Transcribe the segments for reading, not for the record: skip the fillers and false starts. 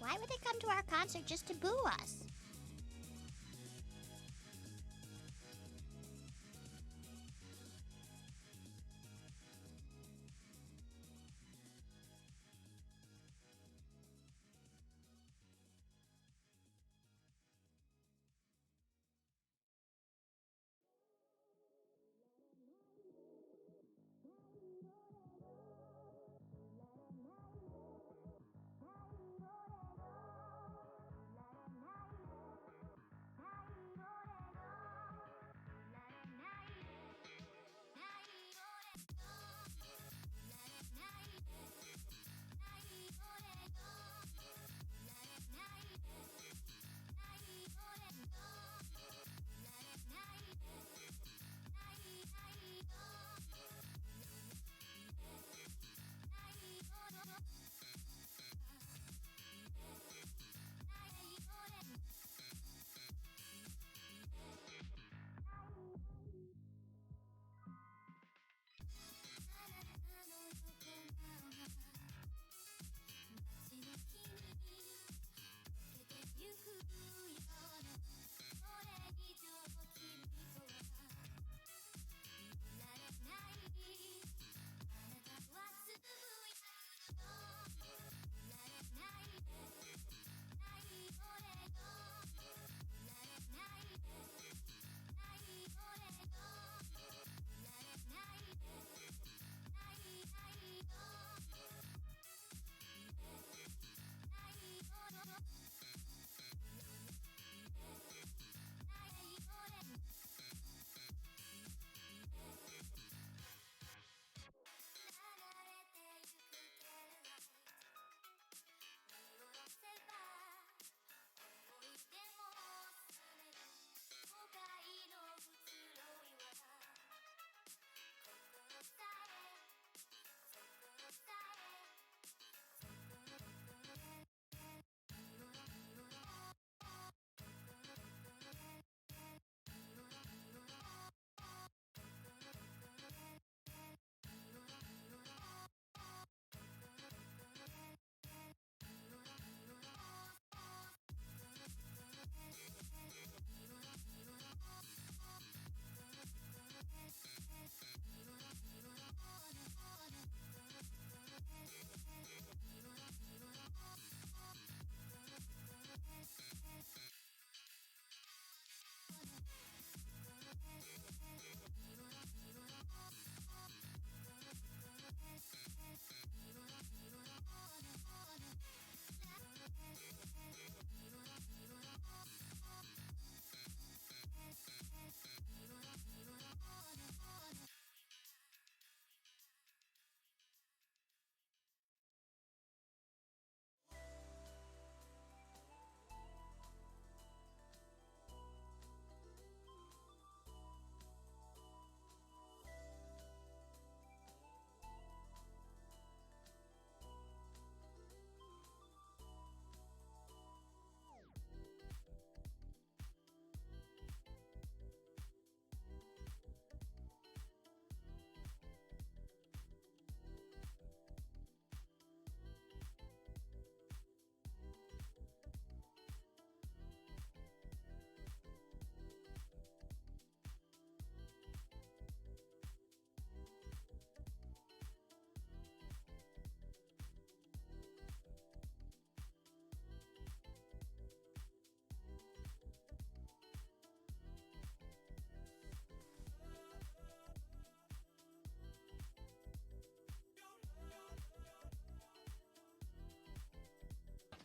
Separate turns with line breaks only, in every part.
Why would they come to our concert just to boo us?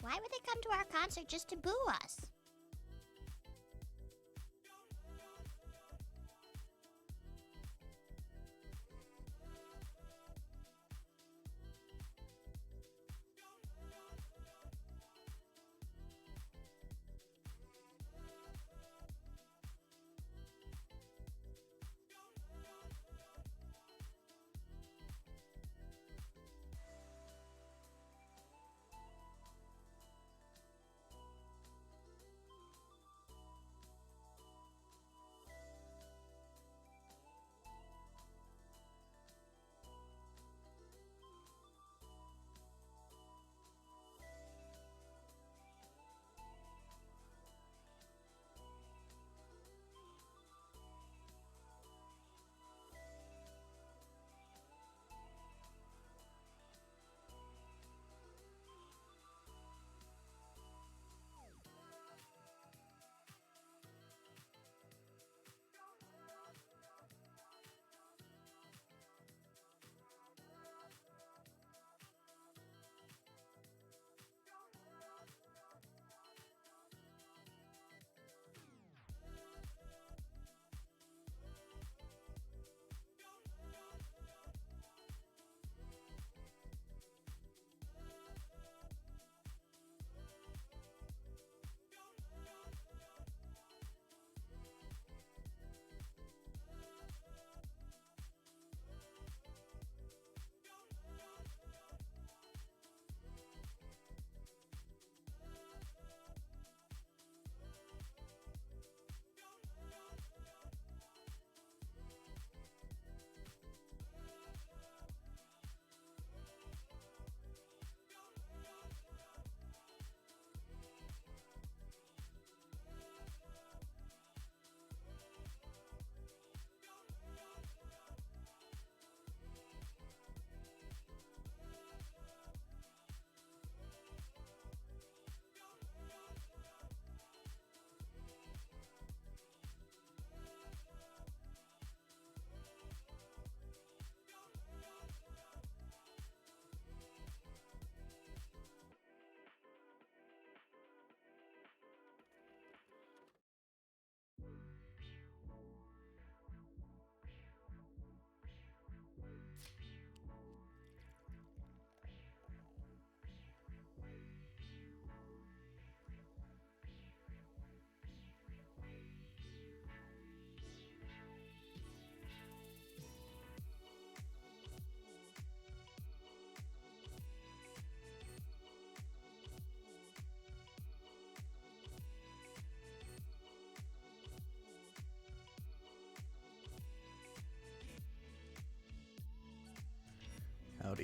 Why would they come to our concert just to boo us?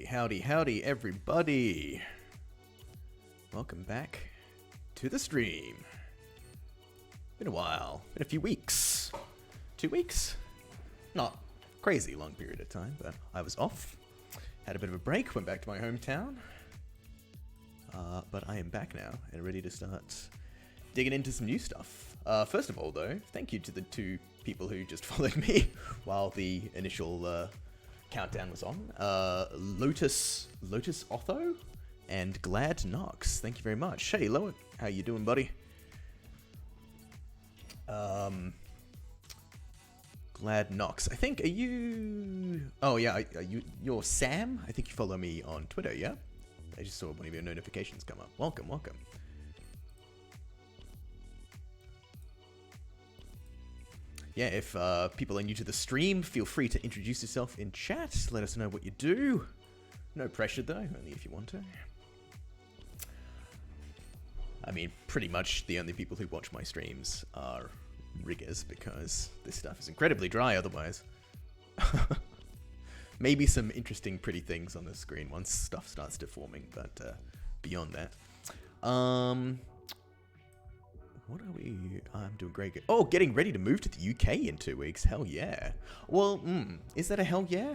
Howdy, howdy, everybody. Welcome back to the stream. Been a while. Been a few weeks. 2 weeks? Not crazy long period of time, but I was off. Had a bit of a break, went back to my hometown. But I am back now and ready to start digging into some new stuff. First of all, though, thank you to the 2 people who just followed me while the initial countdown was on. Lotus Otho and Glad Knox. Thank you very much. Hey, Loic, how you doing, buddy? Glad Knox. I think, are you... Oh, yeah, you're Sam? I think you follow me on Twitter, yeah? I just saw one of your notifications come up. Welcome, welcome. Yeah, if people are new to the stream, feel free to introduce yourself in chat. Let us know what you do. No pressure, though, only if you want to. I mean, pretty much the only people who watch my streams are riggers, because this stuff is incredibly dry otherwise. Maybe some interesting, pretty things on the screen once stuff starts deforming, but beyond that. What are we... I'm doing great. Oh, getting ready to move to the UK in 2 weeks. Hell yeah. Well, is that a hell yeah?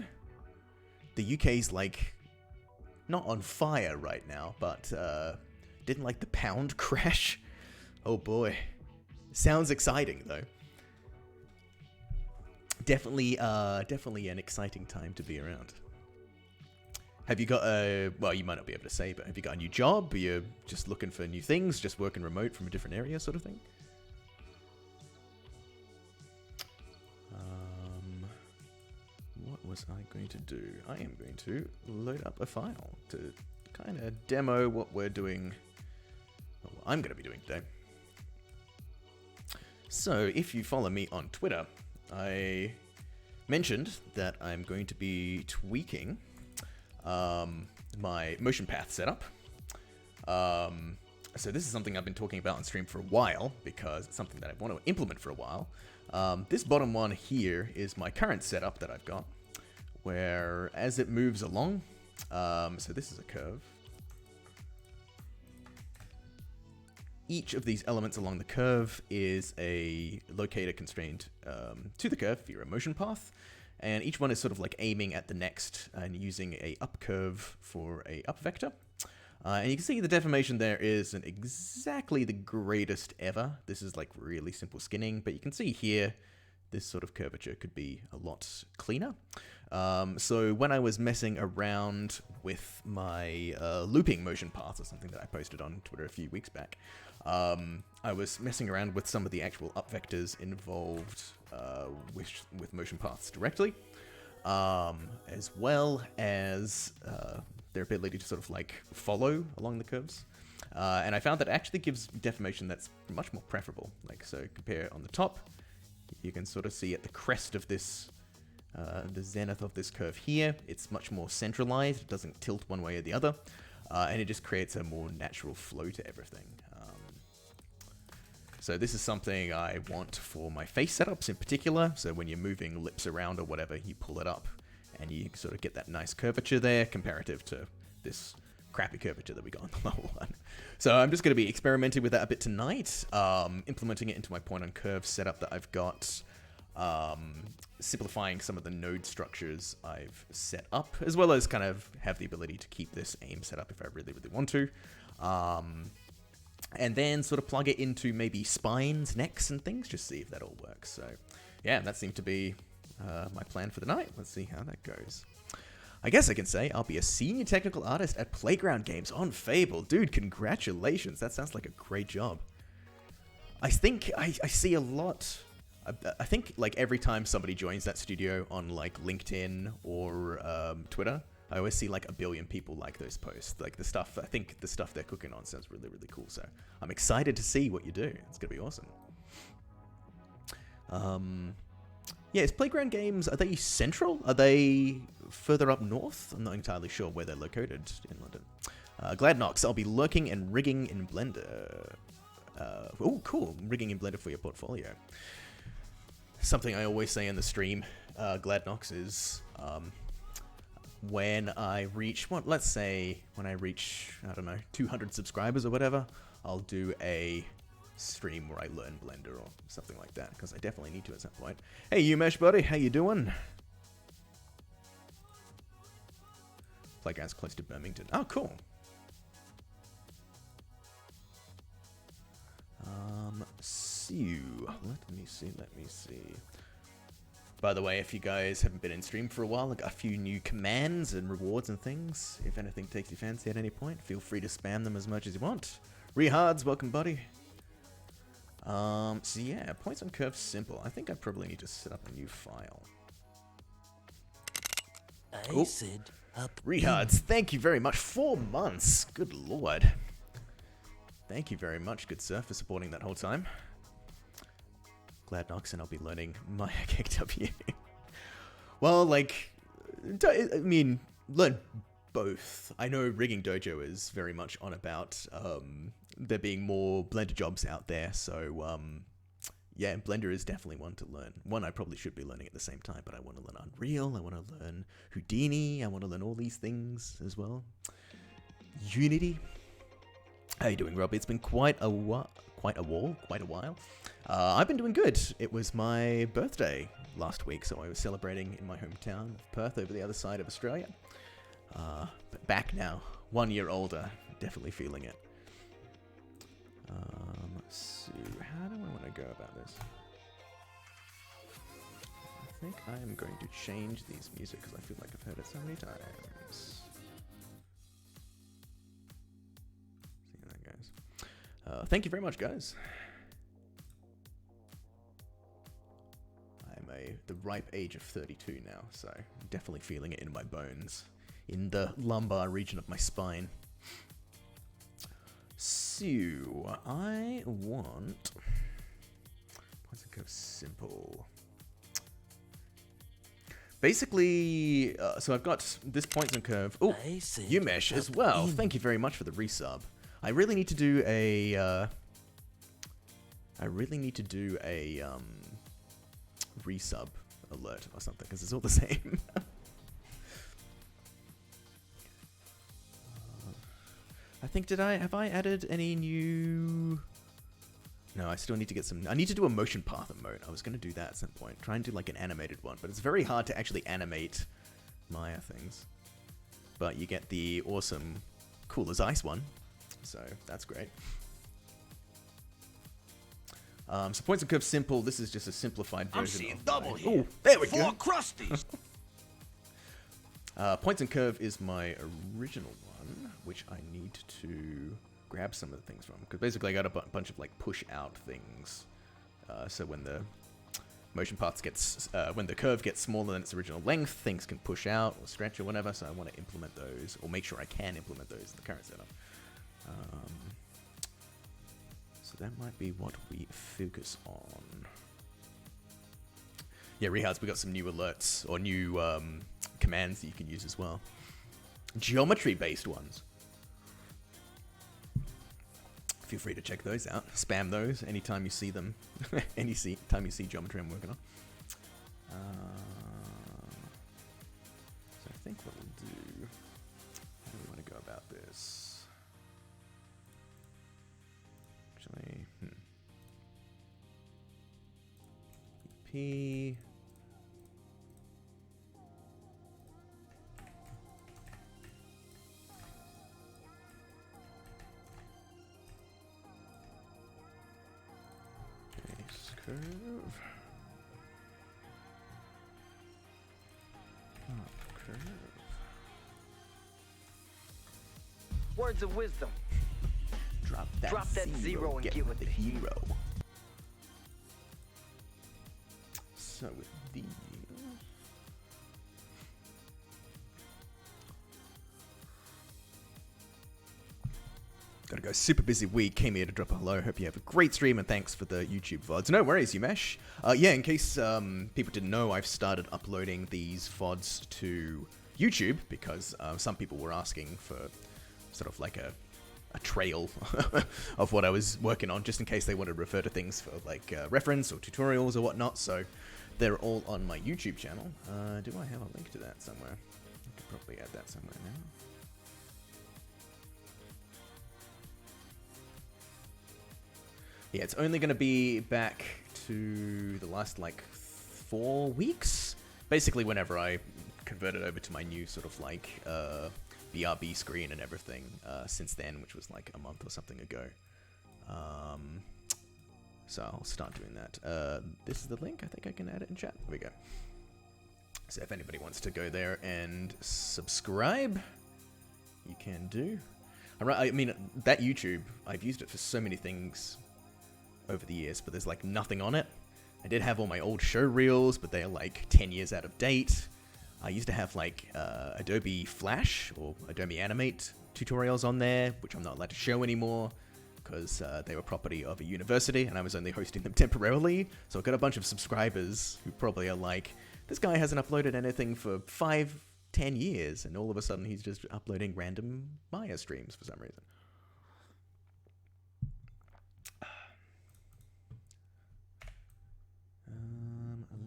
The UK's, like, not on fire right now, but didn't, like, the pound crash? Oh, boy. Sounds exciting, though. Definitely an exciting time to be around. Have you got a... Well, you might not be able to say, but have you got a new job? Are you just looking for new things? Just working remote from a different area sort of thing? What was I going to do? I am going to load up a file to kind of demo what we're doing... What I'm going to be doing today. So, if you follow me on Twitter, I mentioned that I'm going to be tweaking my motion path setup. So this is something I've been talking about on stream for a while, because it's something that I want to implement for a while. This bottom one here is my current setup that I've got, where as it moves along, so this is a curve. Each of these elements along the curve is a locator constrained to the curve via a motion path. And each one is sort of like aiming at the next and using a up curve for a up vector. And you can see the deformation there isn't exactly the greatest ever. This is like really simple skinning, but you can see here, this sort of curvature could be a lot cleaner. So when I was messing around with my looping motion paths, or something that I posted on Twitter a few weeks back, I was messing around with some of the actual up vectors involved with motion paths directly, as well as their ability to sort of like follow along the curves. And I found that it actually gives deformation that's much more preferable. Like, so compare on the top, you can sort of see at the crest of this, the zenith of this curve here, it's much more centralized, it doesn't tilt one way or the other, and it just creates a more natural flow to everything. So this is something I want for my face setups in particular. So when you're moving lips around or whatever, you pull it up and you sort of get that nice curvature there comparative to this crappy curvature that we got on the lower one. So I'm just going to be experimenting with that a bit tonight, implementing it into my point on curve setup that I've got, simplifying some of the node structures I've set up, as well as kind of have the ability to keep this aim set up if I really, really want to. And then sort of plug it into maybe spines, necks, and things, just see if that all works. So, yeah, that seemed to be my plan for the night. Let's see how that goes. I guess I can say I'll be a senior technical artist at Playground Games on Fable. Dude, congratulations. That sounds like a great job. I think I see a lot... I think, like, every time somebody joins that studio on, like, LinkedIn or Twitter, I always see like a billion people like those posts. Like the stuff, I think the stuff they're cooking on sounds really, really cool. So I'm excited to see what you do. It's going to be awesome. Yeah, is Playground Games, are they central? Are they further up north? I'm not entirely sure where they're located in London. Glad Knox, I'll be lurking and rigging in Blender. Oh, cool. Rigging in Blender for your portfolio. Something I always say in the stream, Glad Knox, is when I reach, let's say when I reach, I don't know, 200 subscribers or whatever, I'll do a stream where I learn Blender or something like that, because I definitely need to at some point. Hey, Umesh, buddy, how you doing? Playground's close to Birmingham. Oh, cool. So, let me see. By the way, if you guys haven't been in stream for a while, I got a few new commands and rewards and things. If anything takes your fancy at any point, feel free to spam them as much as you want. Rehards, welcome, buddy. So yeah, points on curves simple. I think I probably need to set up a new file.
Acid up.
Rehards, thank you very much. 4 months. Good lord. Thank you very much, good sir, for supporting that whole time. Glad Nox, and I'll be learning my KW. Well, like, I mean, learn both. I know Rigging Dojo is very much on about there being more Blender jobs out there, so yeah, Blender is definitely one to learn. One I probably should be learning at the same time, but I want to learn Unreal, I want to learn Houdini, I want to learn all these things as well. Unity. How you doing, Robbie? It's been quite a while. I've been doing good. It was my birthday last week, so I was celebrating in my hometown of Perth over the other side of Australia. But back now, 1 year older, definitely feeling it. So how do I want to go about this? I think I am going to change these music because I feel like I've heard it so many times. Thank you very much, guys. I'm the ripe age of 32 now, so I'm definitely feeling it in my bones, in the lumbar region of my spine. So, I want... Let's go simple. Basically, so I've got this points and curve. Oh, Umesh as well. Thank you very much for the resub. I really need to do a resub alert or something, because it's all the same. I think, have I added any new... No, I still need to get some... I need to do a motion path emote. I was going to do that at some point. Try and do like an animated one, but it's very hard to actually animate Maya things. But you get the awesome Cool as Ice one. So that's great. So points and curves simple. This is just a simplified version.
I'm seeing double here.
Oh, there we go.
4 crusties.
Points and curve is my original one, which I need to grab some of the things from, because basically I got a bunch of like push out things. So when the motion paths gets, when the curve gets smaller than its original length, things can push out or stretch or whatever. So I want to implement those, or make sure I can implement those in the current setup. So that might be what we focus on. Yeah, Rehards, we got some new alerts, or new commands that you can use as well. Geometry-based ones. Feel free to check those out. Spam those anytime you see them. Anytime you see geometry I'm working on. So I think what we'll do... How do we want to go about this? Actually, EP. Base curve. Up curve.
Words of wisdom.
Drop that
zero and get with the
hero. So with these, gotta go. Super busy week. Came here to drop a hello. Hope you have a great stream, and thanks for the YouTube VODs. No worries, Umesh. Yeah, in case people didn't know, I've started uploading these VODs to YouTube because some people were asking for sort of like a trail of what I was working on, just in case they want to refer to things for like reference or tutorials or whatnot. So they're all on my YouTube channel. Do I have a link to that somewhere? could probably add that somewhere now. Yeah, it's only going to be back to the last, like, 4 weeks. Basically, whenever I converted over to my new sort of, like, BRB screen and everything since then, which was, like, a month or something ago. So I'll start doing that. This is the link. I think I can add it in chat. There we go. So if anybody wants to go there and subscribe, you can do. I mean, that YouTube, I've used it for so many things over the years, but there's like nothing on it. I did have all my old show reels, but they are like 10 years out of date. I used to have like Adobe Flash or Adobe Animate tutorials on there, which I'm not allowed to show anymore because they were property of a university and I was only hosting them temporarily. So I've got a bunch of subscribers who probably are like, this guy hasn't uploaded anything for 5-10 years, and all of a sudden he's just uploading random Maya streams for some reason.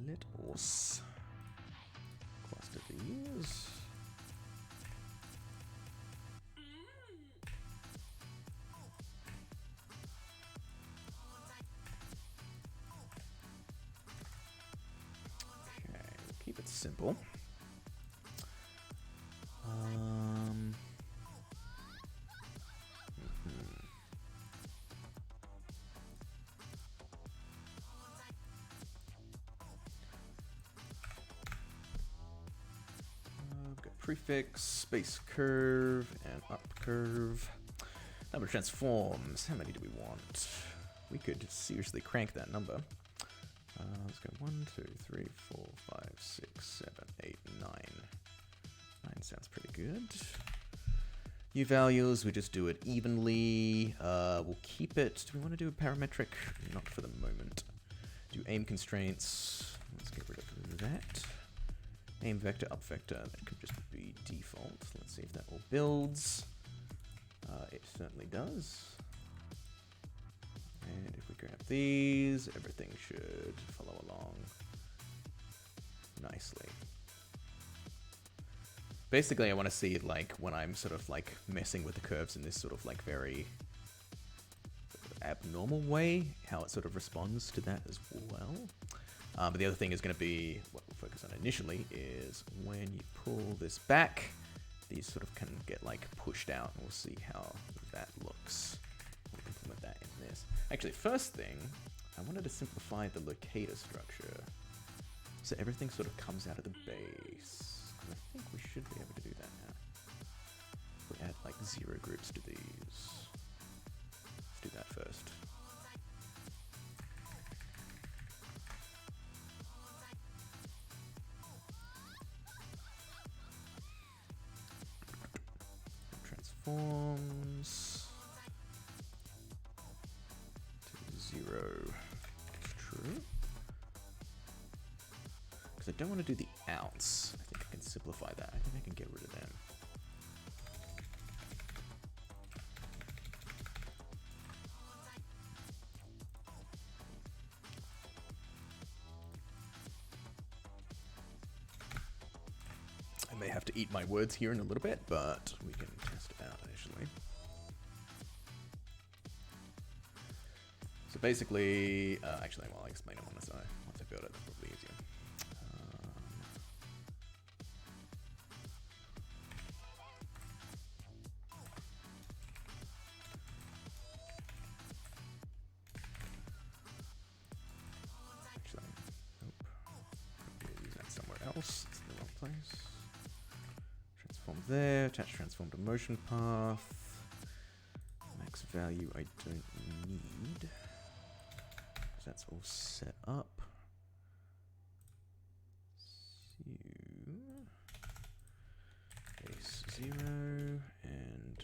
Let us cluster these. Okay, keep it simple. Prefix, space curve, and up curve. Number of transforms. How many do we want? We could seriously crank that number. Let's go 1, 2, 3, 4, 5, 6, 7, 8, 9. 9 sounds pretty good. U values, we just do it evenly. We'll keep it. Do we want to do a parametric? Not for the moment. Do aim constraints. Let's get rid of that. Aim vector, up vector, that could just be default. Let's see if that all builds. It certainly does. And if we grab these, everything should follow along nicely. Basically, I want to see like when I'm sort of like messing with the curves in this sort of like very abnormal way, how it sort of responds to that as well. But the other thing is going to be, what we'll focus on initially, is when you pull this back, these sort of can get like pushed out, and we'll see how that looks. We'll implement that in this. Actually, first thing, I wanted to simplify the locator structure, so everything sort of comes out of the base. And I think we should be able to do that now. If we add like 0 groups to these. Let's do that first. Transforms to 0. True. Because I don't want to do the outs. I think I can simplify that. I think I can get rid of them. I may have to eat my words here in a little bit, but we can test it out initially. So basically, actually, well, I'll explain it once I build it. That's probably easier. Actually, nope. Maybe use that somewhere else. It's in the wrong place. Transform there, attach transform to motion path. Max value I don't need. So that's all set up. Base 0 and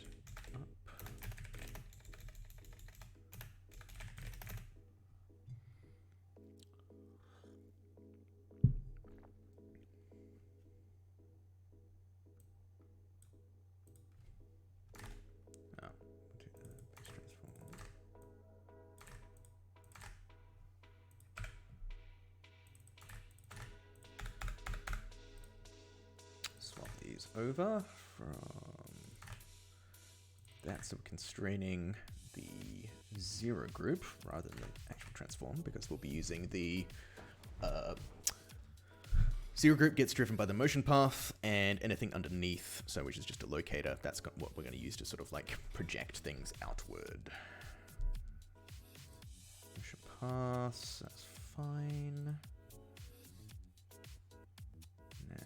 up. Swap these over from that, so we're constraining the 0 group rather than the actual transform, because we'll be using the 0 group gets driven by the motion path, and anything underneath, so which is just a locator, that's what we're going to use to sort of like project things outward. Motion paths, that's fine. Now,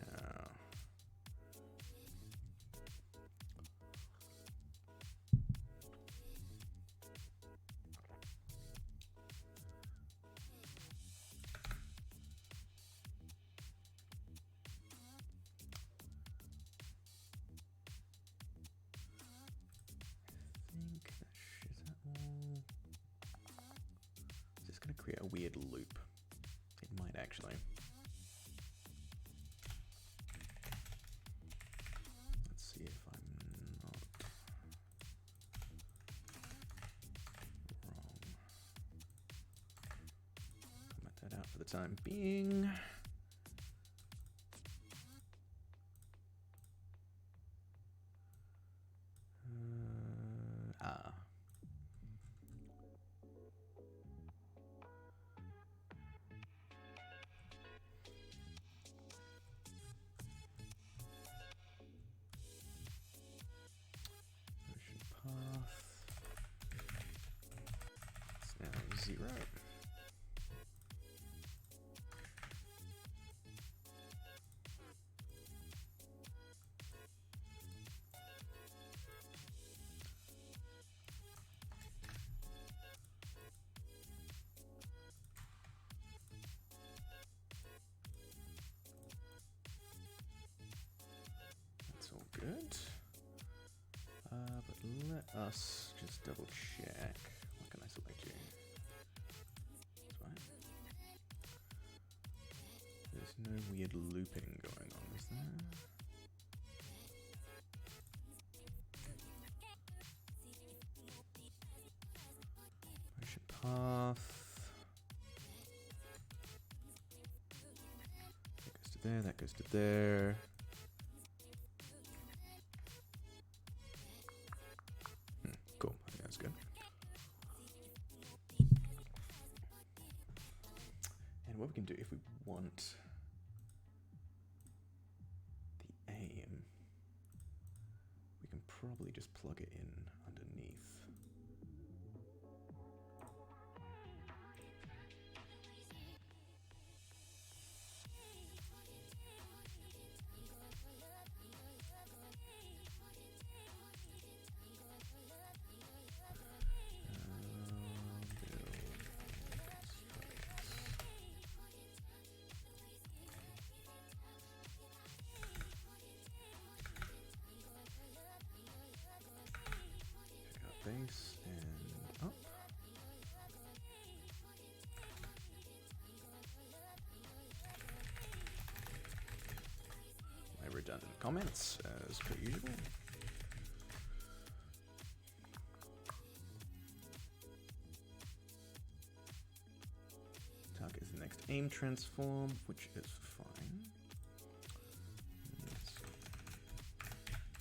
going to create a weird loop. It might actually. Let's see if I'm not wrong. Comment that out for the time being. It's now 0. That's all good. But let us just double check. What can I select here? That's fine. There's no weird looping going on, is there? Motion path. That goes to there, that goes to there. Cool, I think that's good. And what we can do if we want the aim, we can probably just plug it in underneath. Base and up. My redundant comments as per usual. Target is the next aim transform, which is fine. Let's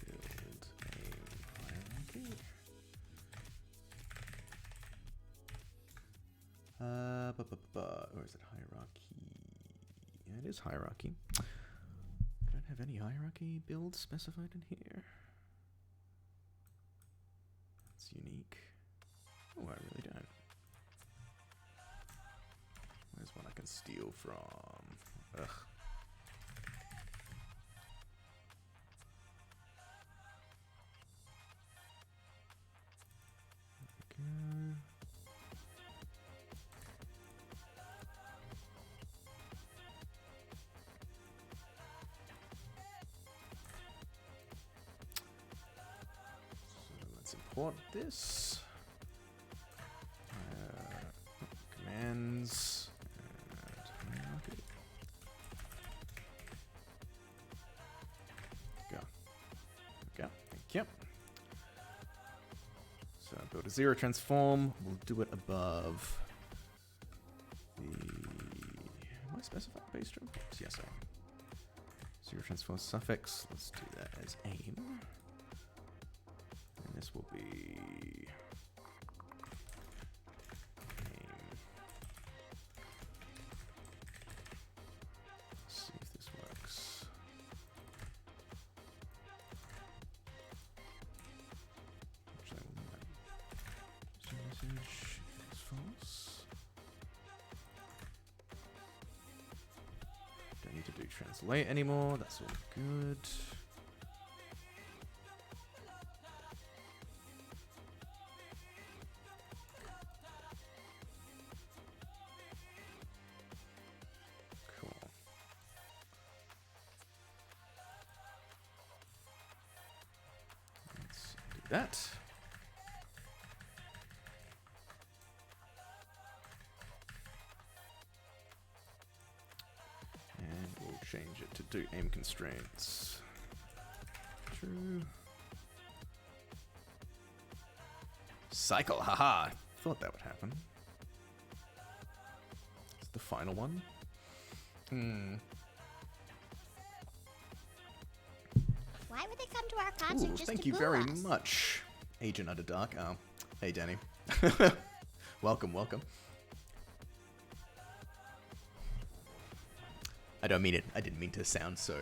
build aim hierarchy. Or is it hierarchy? Yeah, it is hierarchy. I don't have any hierarchy builds specified in here. That's unique. Oh, I really don't. Where's one I can steal from? Ugh. There we go. Import this. Commands and hierarchy. Go. Go. Thank you. So build a 0 transform. We'll do it above the. Am I specified base drum? Yes, I am. Zero transpose suffix. Let's do that as aim. And this will be aim. Let's see if this works. Actually, I will not. So message is false. Don't need to do translate anymore. That's all good. Cool. Let's do that. And we'll change it to do aim constraints. True. Cycle, haha. Thought that would happen. It's the final one.
Why would they come to our concert
Ooh,
just
thank
to
you
boo
very
us?
much, Agent Underdark. Oh, hey, Danny. Welcome, welcome. I don't mean it. I didn't mean to sound so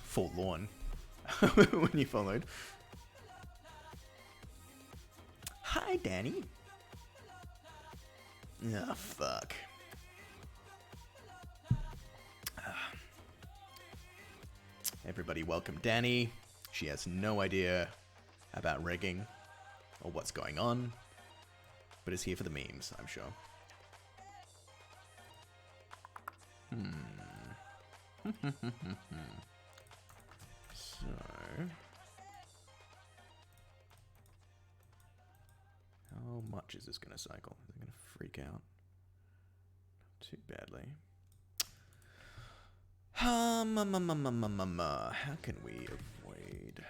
forlorn when you followed. Hi, Danny. Ah, fuck. Everybody welcome Danny. She has no idea about rigging or what's going on, but is here for the memes, I'm sure. So, how much is this going to cycle? Is it going to freak out? Not too badly. How can we avoid?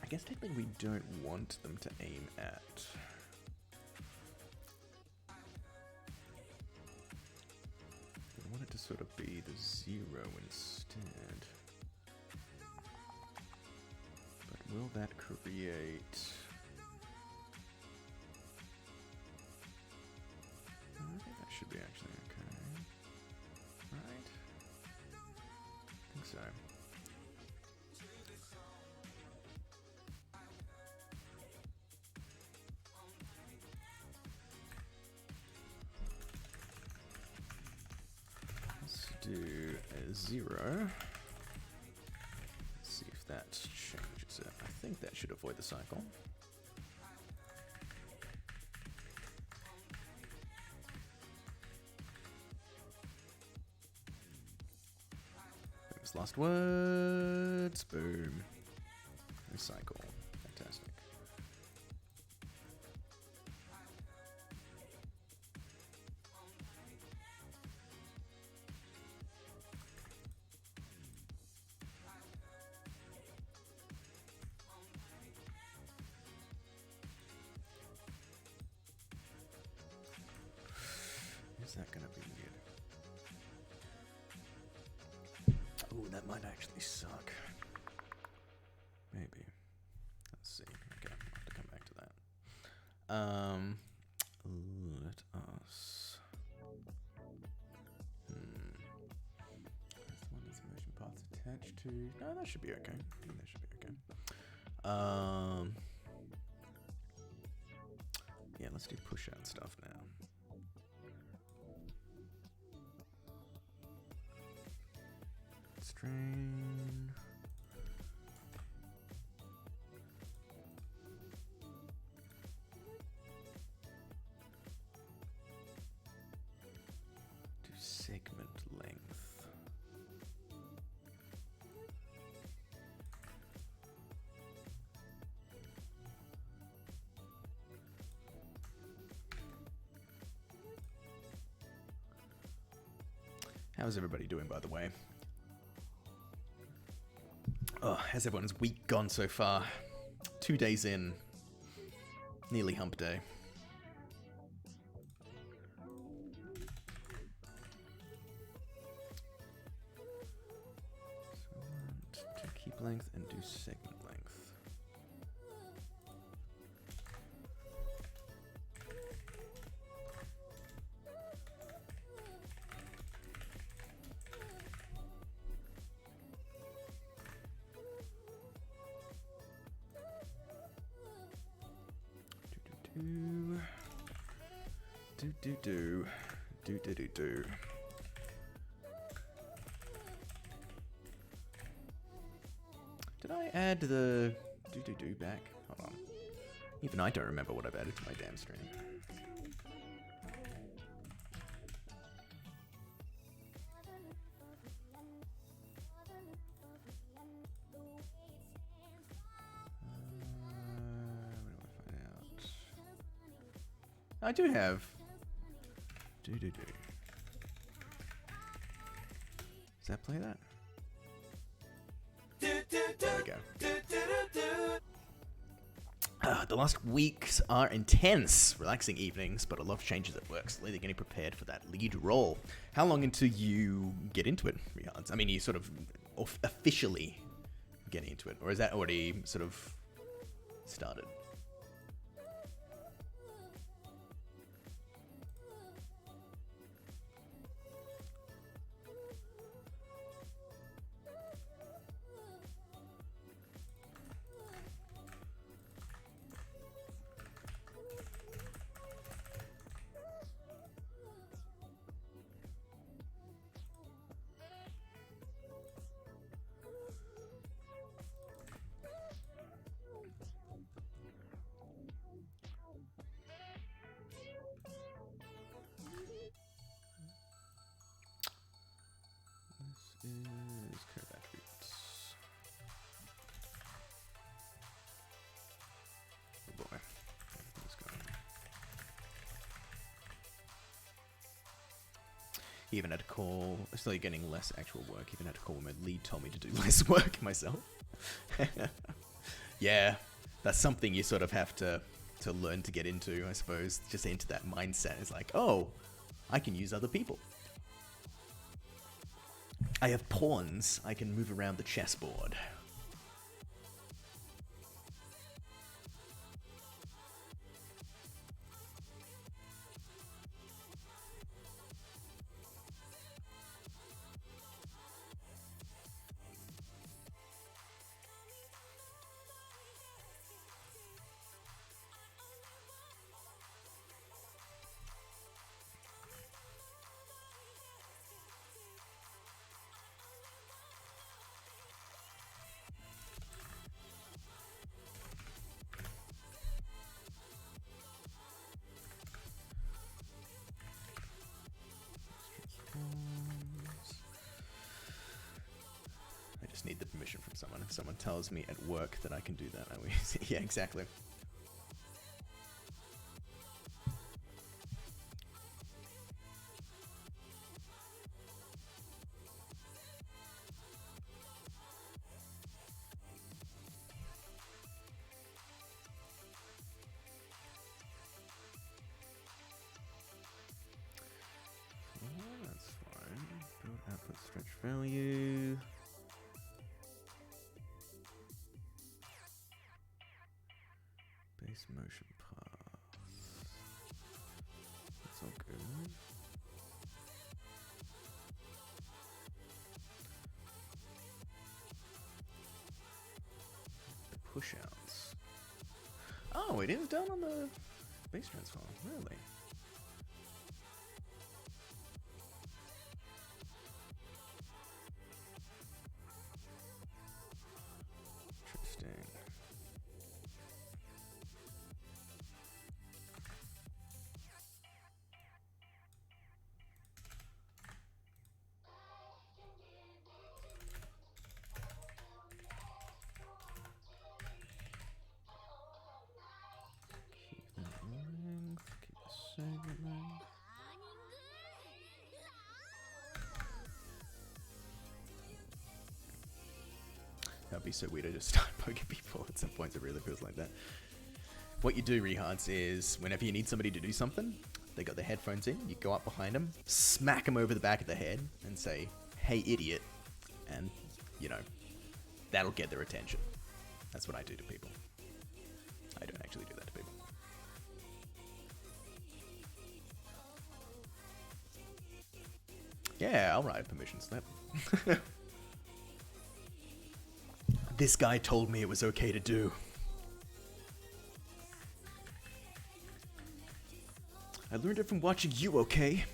I guess technically we don't want them to aim at. We want it to sort of be the 0 instead. But will that create? I think that should be actually okay. Right? I think so. Do a 0. Let's see if that changes it. I think that should avoid the cycle. Famous last words. Boom. Recycle. Fantastic. Is that gonna be weird? Oh, that might actually suck. Maybe. Let's see. Okay, I'll have to come back to that. Let us. That's the one that's motion paths attached to. No, that should be okay. I think that should be okay. Yeah, let's do push out stuff now. Strain. Do segment length. How's everybody doing, by the way? Oh, how's everyone's week gone so far? 2 days in. Nearly hump day. So to keep length and do segment length. Do. Did I add the do back? Hold on. Even I don't remember what I've added to my damn stream. Where do I find out? I do have do. Does that play that? There we go. The last weeks are intense, relaxing evenings, but a lot of changes at work, slowly getting prepared for that lead role. How long until you get into it, Rihanna? I mean, you sort of officially get into it, or is that already sort of started? Is curve attributes. Oh boy. Let's go. Even had to call, still getting less actual work, even had to call when my lead told me to do less work myself. Yeah, that's something you sort of have to learn to get into, I suppose. Just into that mindset. It's like, oh, I can use other people. I have pawns. I can move around the chessboard. I just need the permission from someone. If someone tells me at work that I can do that, I will. Yeah, exactly. That's fine. Build output stretch value. Base motion path. That's all good. The push outs. Oh, it is done on the base transform. Really? Interesting. Keep that length, keep the That'd be so weird to just start poking people at some points. It really feels like that. What you do, rehards, is whenever you need somebody to do something, they got their headphones in, you go up behind them, smack them over the back of the head, and say, "Hey, idiot," and, you know, that'll get their attention. That's what I do to people. I don't actually do that to people. Yeah, I'll write a permission slip. This guy told me it was okay to do. I learned it from watching you, okay?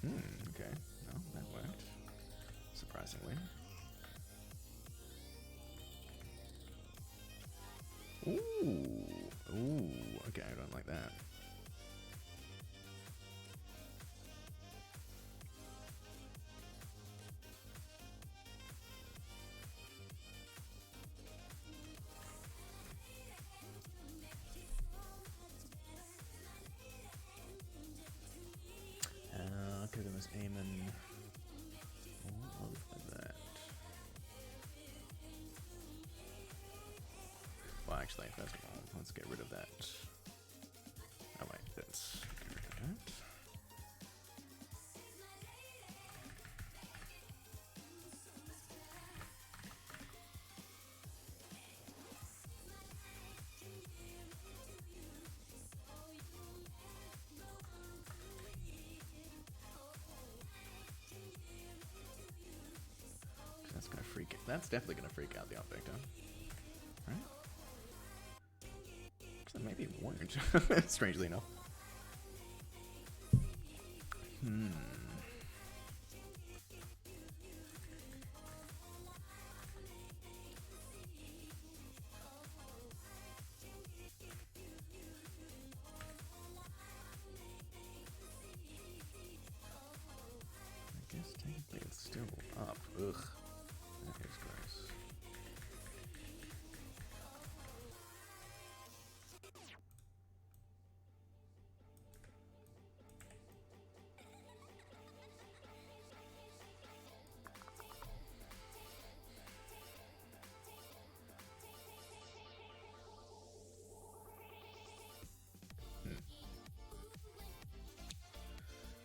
Okay. No, that worked. Surprisingly. Ooh, okay, I don't like that. Okay, there was aiming all over that. Well, actually, first of all, let's get rid of that. Oh wait, let's get rid of that. That's gonna freak. That's definitely gonna freak out the art vector, right? Actually, maybe it won't. Strangely enough. I guess technically it's still up. Ugh. That is gross.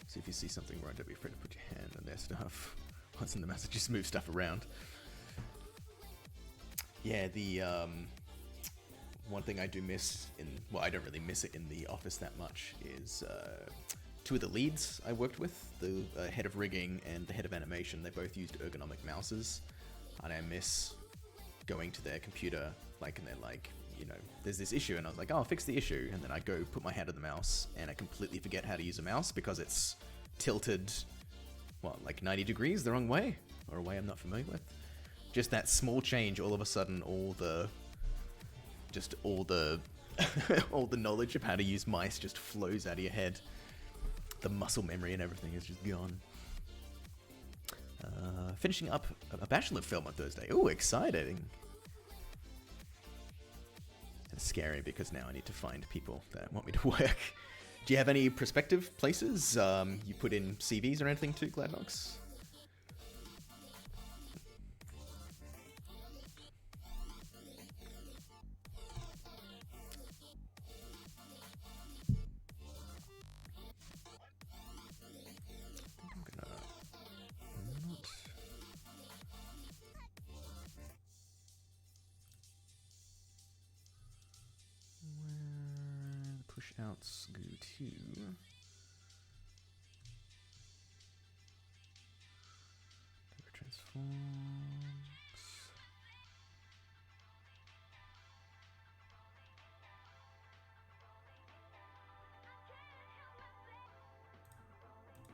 So if you see something wrong, don't be afraid to put your hand on their stuff. Once in the message, just move stuff around. Yeah, the one thing I do miss in, well, I don't really miss it in the office that much, is two of the leads I worked with, the head of rigging and the head of animation. They both used ergonomic mouses, and I miss going to their computer, like, and they're like, you know, there's this issue, and I was like, oh, I'll fix the issue, and then I go put my hand on the mouse, and I completely forget how to use a mouse because it's tilted, what, like 90 degrees the wrong way, or a way I'm not familiar with. Just that small change, all of a sudden, all the all the knowledge of how to use mice just flows out of your head. The muscle memory and everything is just gone. Finishing up a bachelor film on Thursday. Ooh, exciting. It's scary because now I need to find people that want me to work. Do you have any prospective places you put in CVs or anything to, Gladnox? Push outs go to transforms.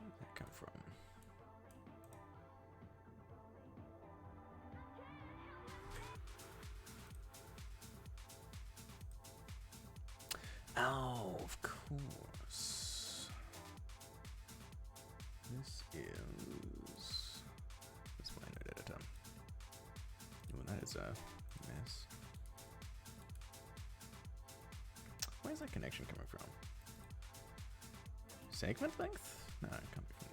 Where did that come from? Oh, of course. This is my node editor. Oh, that is a mess. Where's that connection coming from? Segment length? No, it can't be from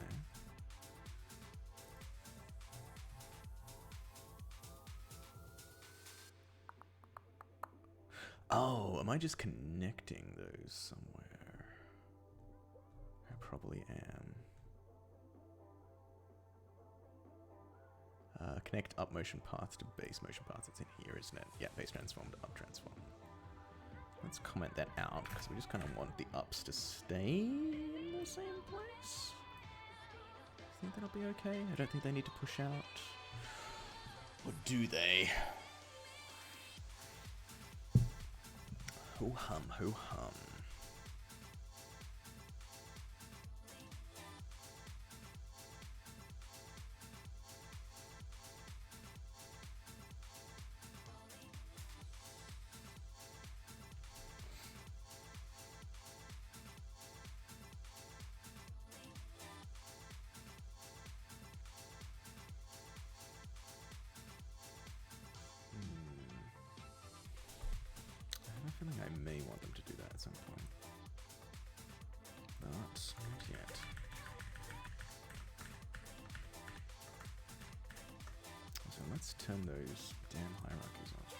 Oh, am I just connecting those somewhere? I probably am. Connect up motion path to base motion path. It's in here, isn't it? Yeah, base transform to up transform. Let's comment that out, because we just kind of want the ups to stay in the same place. I think that'll be okay. I don't think they need to push out. Or do they? Ho hum, ho hum. I have a feeling I may want them to do that at some point. But not yet. So let's turn those damn hierarchies off.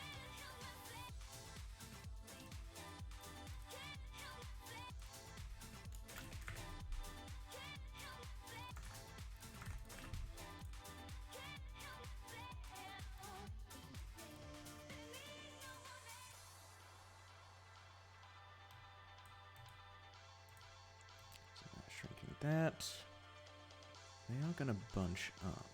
Shrinking that. They are going to bunch up.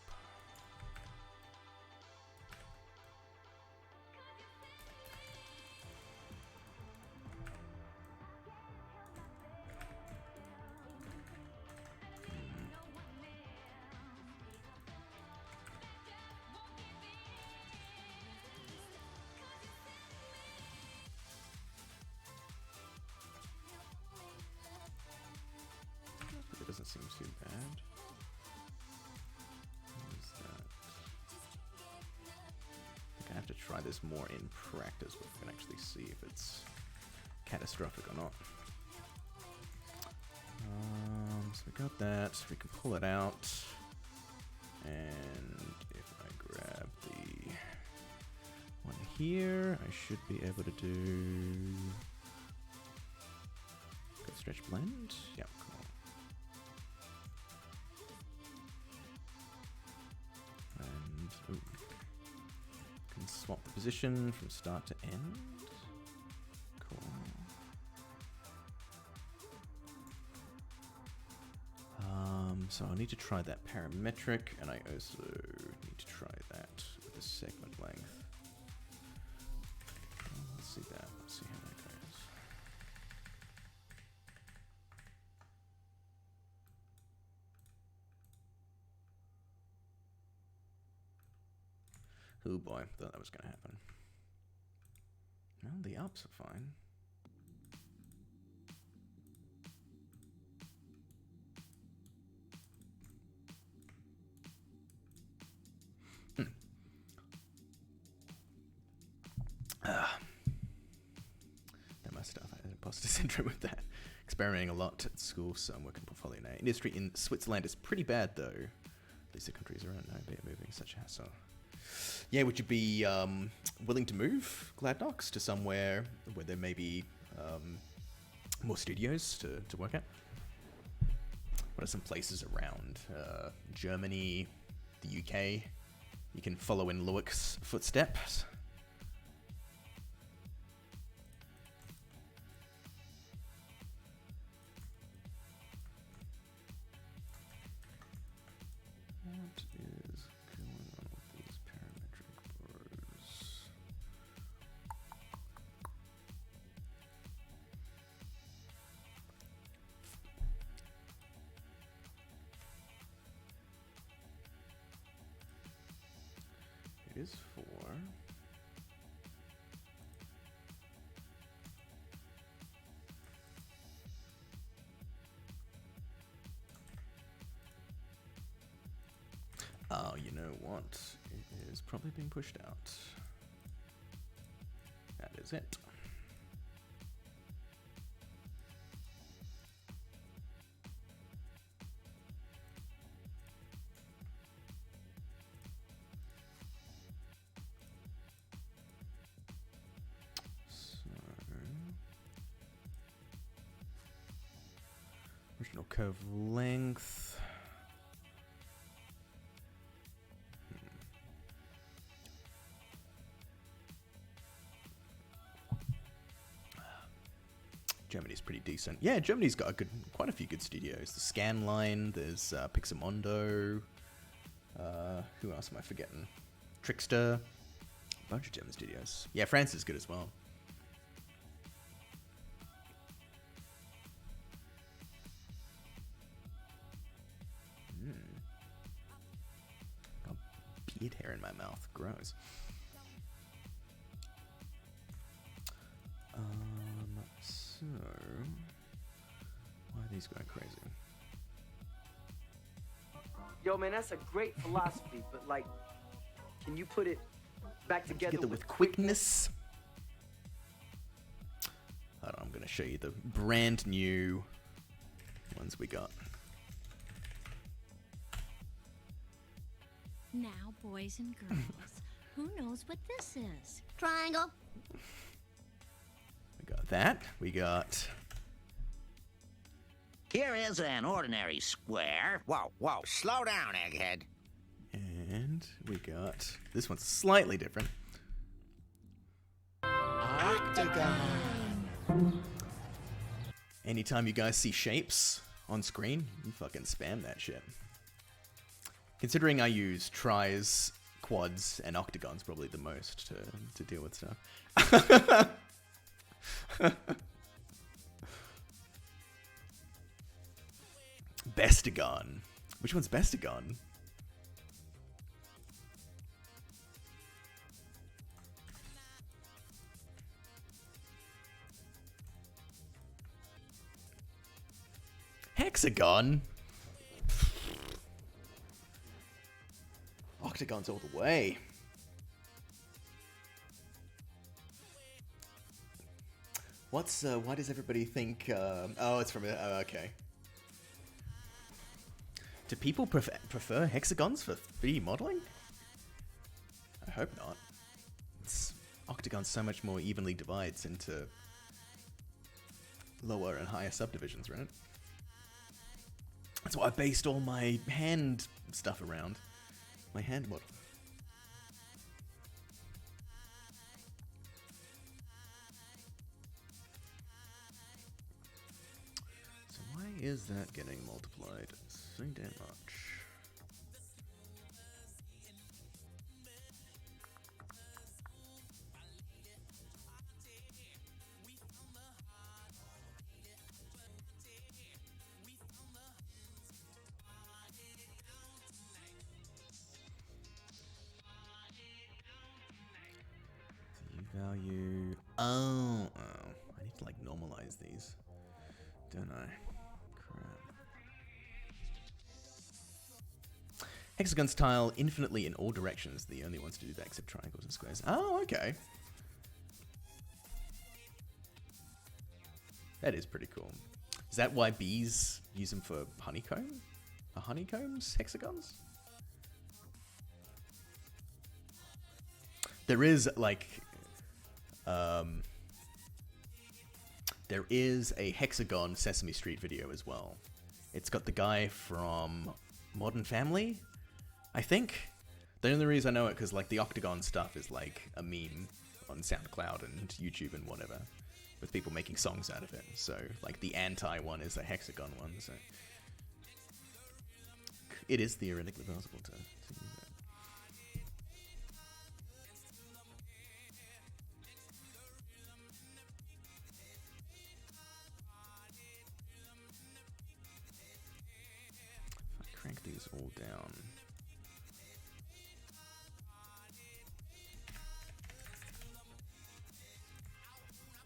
It doesn't seem too bad. What is that? I think I have to try this more in practice before we can actually see if it's catastrophic or not. So we got that. We can pull it out. And if I grab the one here, I should be able to do... Go stretch blend? Yep, cool. Ooh. Can swap the position from start to end. Cool. So I need to try that parametric, and I also need to try that with the segment length. Let's see that. Let's see how that goes. Oh boy, thought that was going to happen. Well, the ups are fine. That my stuff. I had imposter syndrome with that. Experimenting a lot at school, so I'm working portfolio now. Industry in Switzerland is pretty bad, though. At least the countries around now, be moving such a hassle. Yeah, would you be willing to move Gladnox to somewhere where there may be more studios to work at? What are some places around? Germany, the UK? You can follow in Loic's footsteps. What is going on with these parametric bars? It is 4. Oh, you know what? It is probably being pushed out. That is it. So Original curve length. Germany's pretty decent. Yeah, Germany's got quite a few good studios. The Scanline, there's Pixamondo. Who else am I forgetting? Trickster. A bunch of German studios. Yeah, France is good as well. Got beard hair in my mouth. Gross. So, why are these going crazy?
Yo, man, that's a great philosophy, but like, can you put it back together
with quickness? Hold on, I'm going to show you the brand new ones we got.
Now, boys and girls, who knows what this is?
Triangle.
We got that. We got...
Here is an ordinary square.
Whoa, whoa, slow down, egghead.
And we got... This one's slightly different.
Octagon.
Anytime you guys see shapes on screen, you fucking spam that shit. Considering I use tris, quads, and octagons probably the most to deal with stuff. Bestagon. Which one's Bestagon? Hexagon? Octagons all the way. Why does everybody think, oh, it's from, oh, okay. Do people prefer hexagons for 3D modeling? I hope not. Octagons so much more evenly divides into lower and higher subdivisions, right? That's what I based all my hand stuff around. My hand model. So why is that getting multiplied so damn much? Value. Oh, I need to like normalize these, don't I? Crap. Hexagons tile infinitely in all directions. The only ones to do that except triangles and squares. Oh, okay. That is pretty cool. Is that why bees use them for honeycomb? Are honeycombs hexagons? There is like... there is a hexagon Sesame Street video as well. It's got the guy from Modern Family, I think. The only reason I know it because like the octagon stuff is like a meme on SoundCloud and YouTube and whatever, with people making songs out of it. So like the anti one is a hexagon one. So it is theoretically possible to use it. Crank these all down.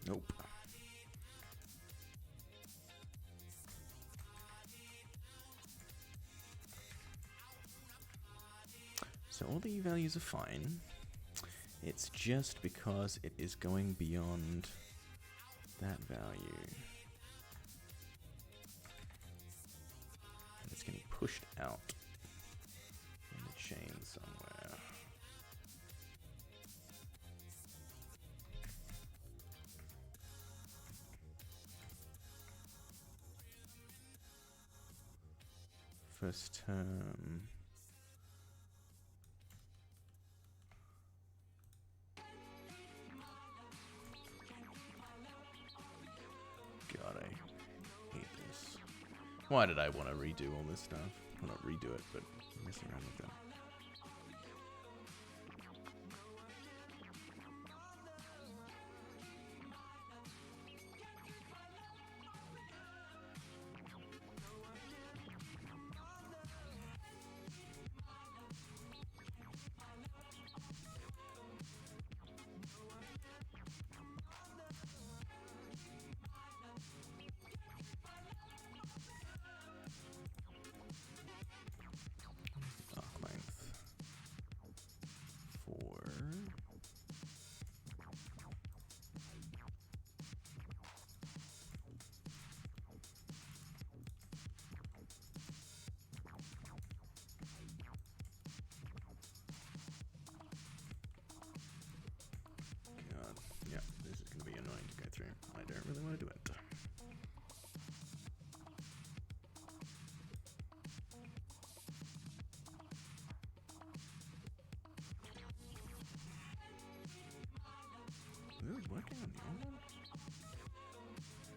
Nope. So all the values are fine. It's just because it is going beyond that value. It's getting pushed out in the chain somewhere. first term. God, I hate this. Why did I want to redo all this stuff? Well, not redo it, but mess around with it. Arc length 4. God, yeah, this is gonna be annoying to go through. I don't really want to do it. Really working on the old one?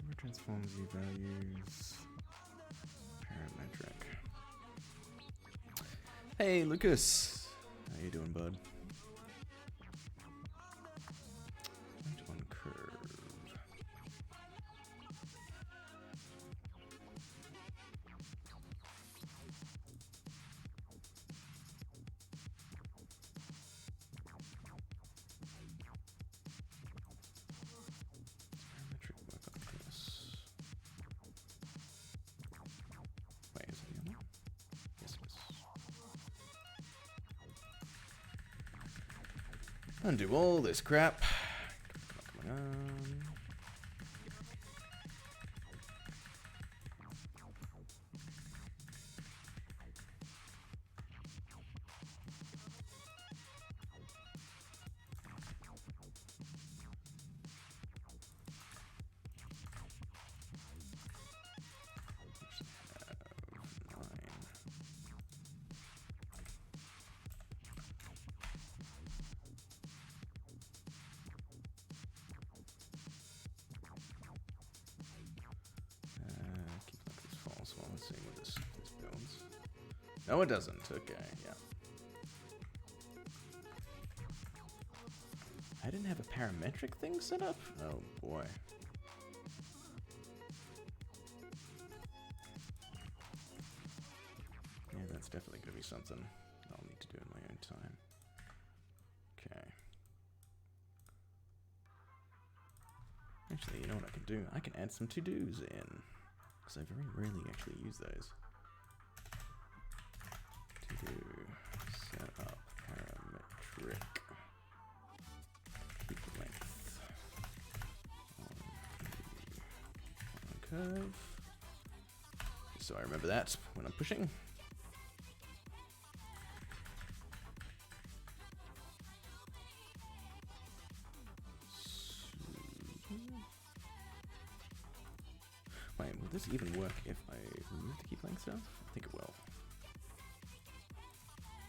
Never transforms your values. Parametric. Hey, Lucas. How you doing, bud? Point on curve. Parametric work on this. Wait, is it the other one? Yes, it is. Undo all this crap. Come on. Keep like this false while let's see what this builds. No, it doesn't. Okay, yeah. I didn't have a parametric thing set up? Oh boy. Yeah, that's definitely going to be something I'll need to do in my own time. Okay. Actually, you know what I can do? I can add some to-dos in. Because I very rarely actually use those. To-do. Set up parametric. Keep length. On curve. So I remember that when I'm pushing. Wait, will this even work if I remove the keep length stuff? I think it will.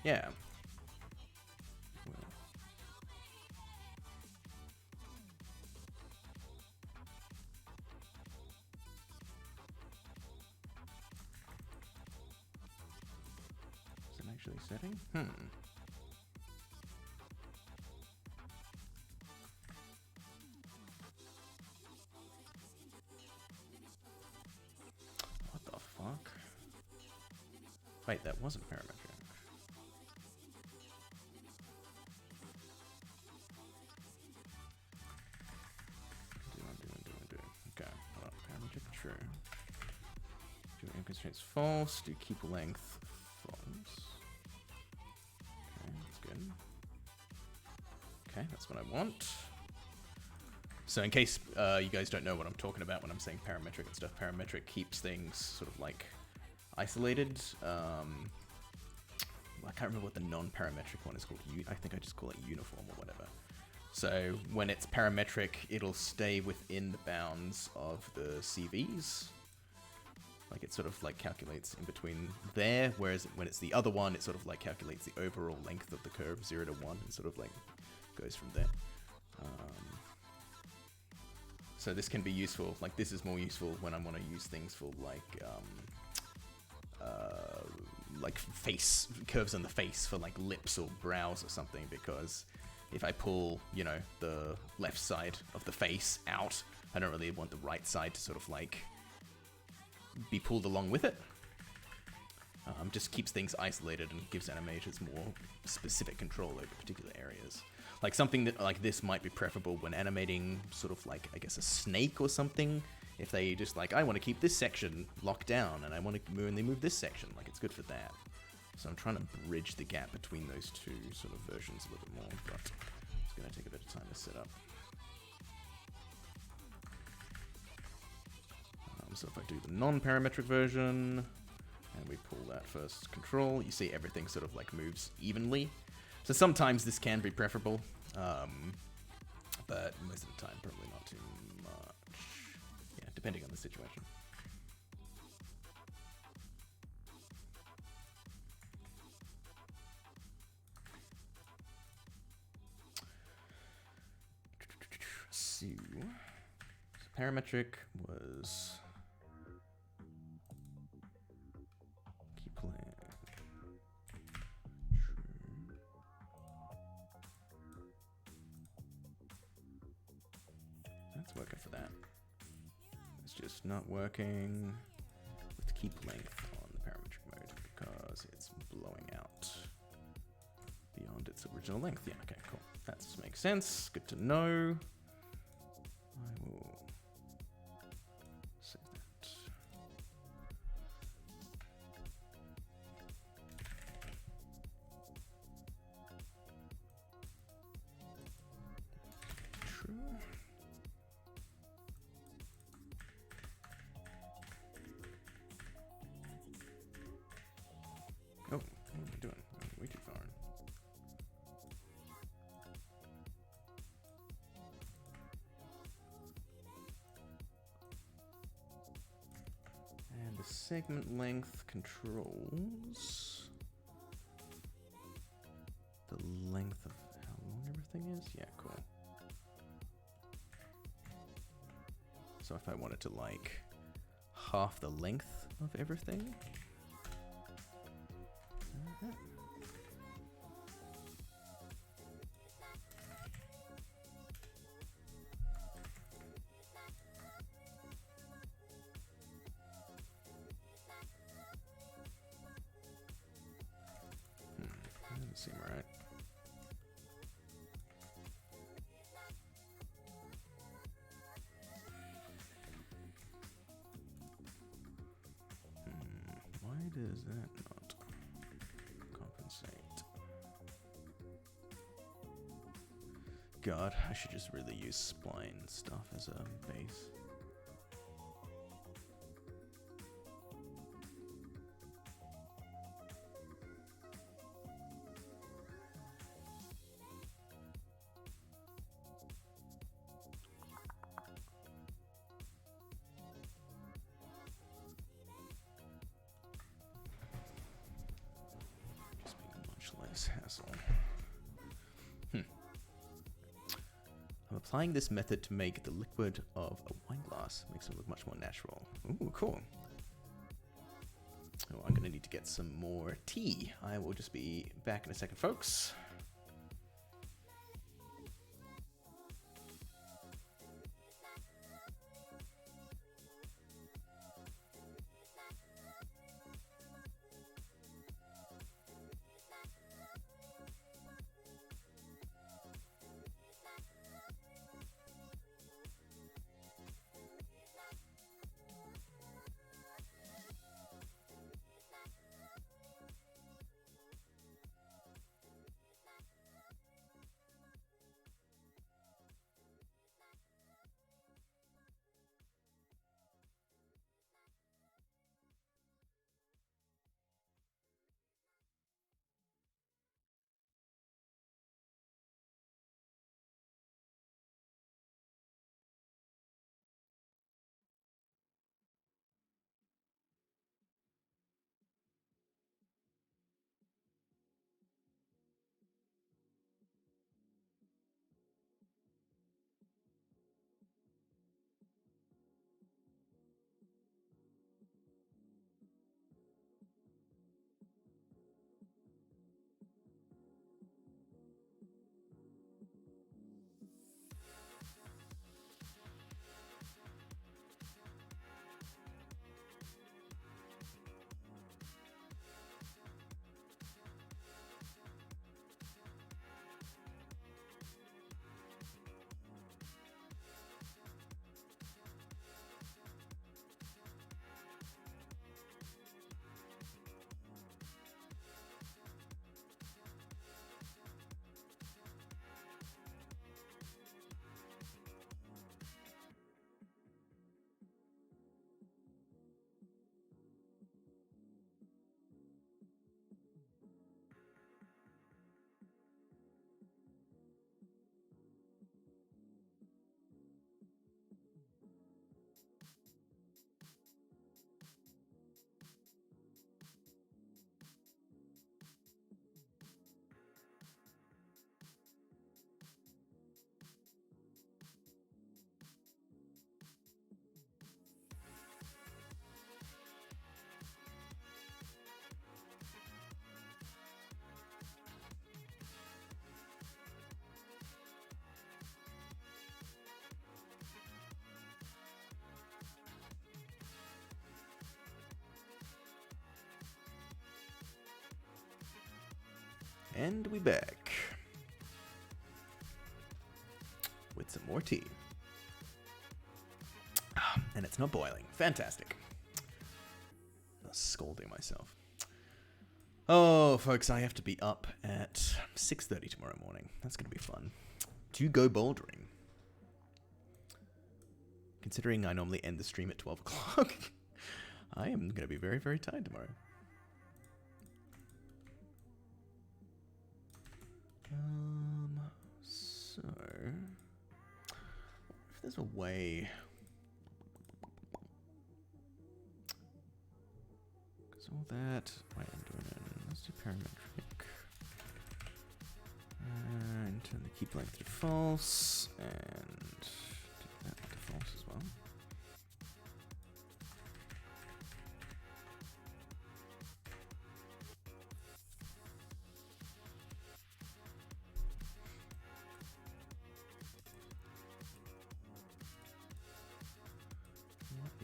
Yeah. Well. Is it actually setting? What the fuck? Wait, that wasn't parametric. Undo. Okay, hold on. Parametric true. Do aim constraints false. Do keep length false. Okay, that's good. Okay, that's what I want. So in case you guys don't know what I'm talking about when I'm saying parametric and stuff, parametric keeps things sort of like isolated. I can't remember what the non-parametric one is called. I think I just call it uniform or whatever. So when it's parametric, it'll stay within the bounds of the CVs. Like Like, it sort of, like, calculates in between there, whereas when it's the other one, it sort of, like, calculates the overall length of the curve, 0 to 1, and sort of, like, goes from there. So this can be useful. Like, this is more useful when I want to use things for, like face curves on the face for, like, lips or brows or something, because if I pull, you know, the left side of the face out, I don't really want the right side to sort of, like, be pulled along with it. Just keeps things isolated and gives animators more specific control over particular areas. Like, something that like this might be preferable when animating sort of like, I guess, a snake or something. If they just like, I want to keep this section locked down and I want to only move this section, like, it's good for that. So I'm trying to bridge the gap between those two sort of versions a little bit more, but it's going to take a bit of time to set up. So if I do the non-parametric version, and we pull that first control, you see everything sort of like moves evenly. So sometimes this can be preferable, but most of the time probably not too much. Yeah, depending on the situation. So parametric was keep playing. That's working for that. It's just not working with keep length on the parametric mode because it's blowing out beyond its original length. Yeah, okay, cool. That makes sense. Good to know. I will save that. True. Oh, what am I doing? I'm way too far in. And the segment length controls the length of how long everything is? Yeah, cool. So if I wanted to like half the length of everything. That doesn't seem right. Why does that not compensate? God, I should just really use spline stuff as a base. Just be much less hassle. I'm applying this method to make the liquid of a wine glass. Makes it look much more natural. Ooh, cool. Oh, I'm gonna need to get some more tea. I will just be back in a second, folks. And we back. With some more tea. And it's not boiling. Fantastic. I'm scolding myself. Oh, folks, I have to be up at 6:30 tomorrow morning. That's going to be fun. To go bouldering. Considering I normally end the stream at 12 o'clock, I am going to be very, very tired tomorrow. So, if there's a way, because all that, wait, I'm doing it, let's do parametric, and turn the keep length to false, and do that to false as well.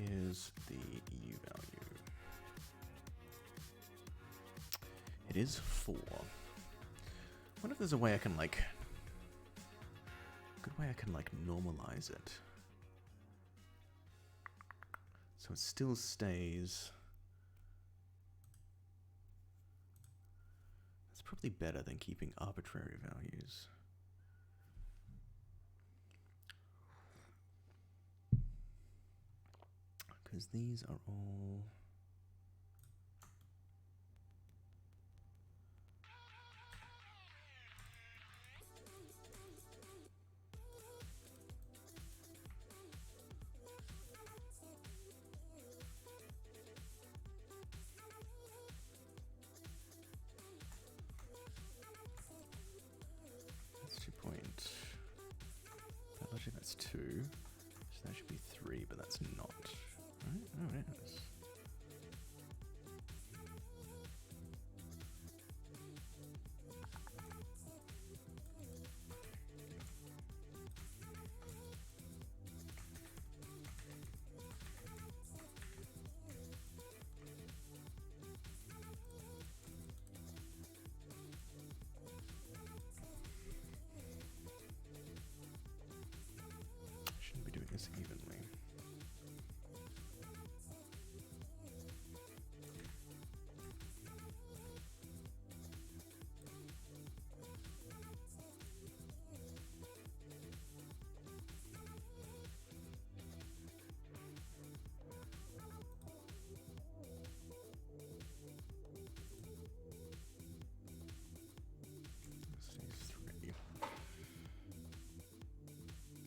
Is the U value? It is 4. I wonder if there's a way I can like, normalize it. So it still stays. That's probably better than keeping arbitrary values. Because these are all... That's 2 point... Actually, that's 2. So that should be 3, but that's not. Right? Oh, it is. Shouldn't be doing this evenly.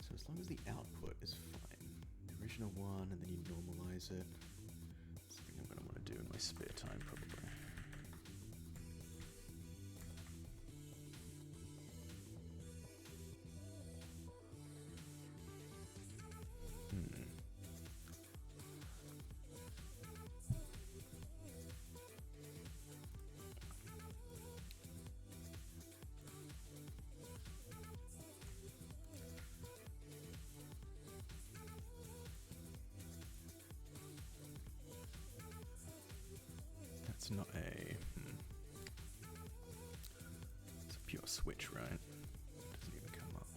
So as long as the output is fine, the original one, and then you normalize it. That's something I'm going to want to do in my spare time, probably. It's not a... It's a pure switch, right? It doesn't even come up.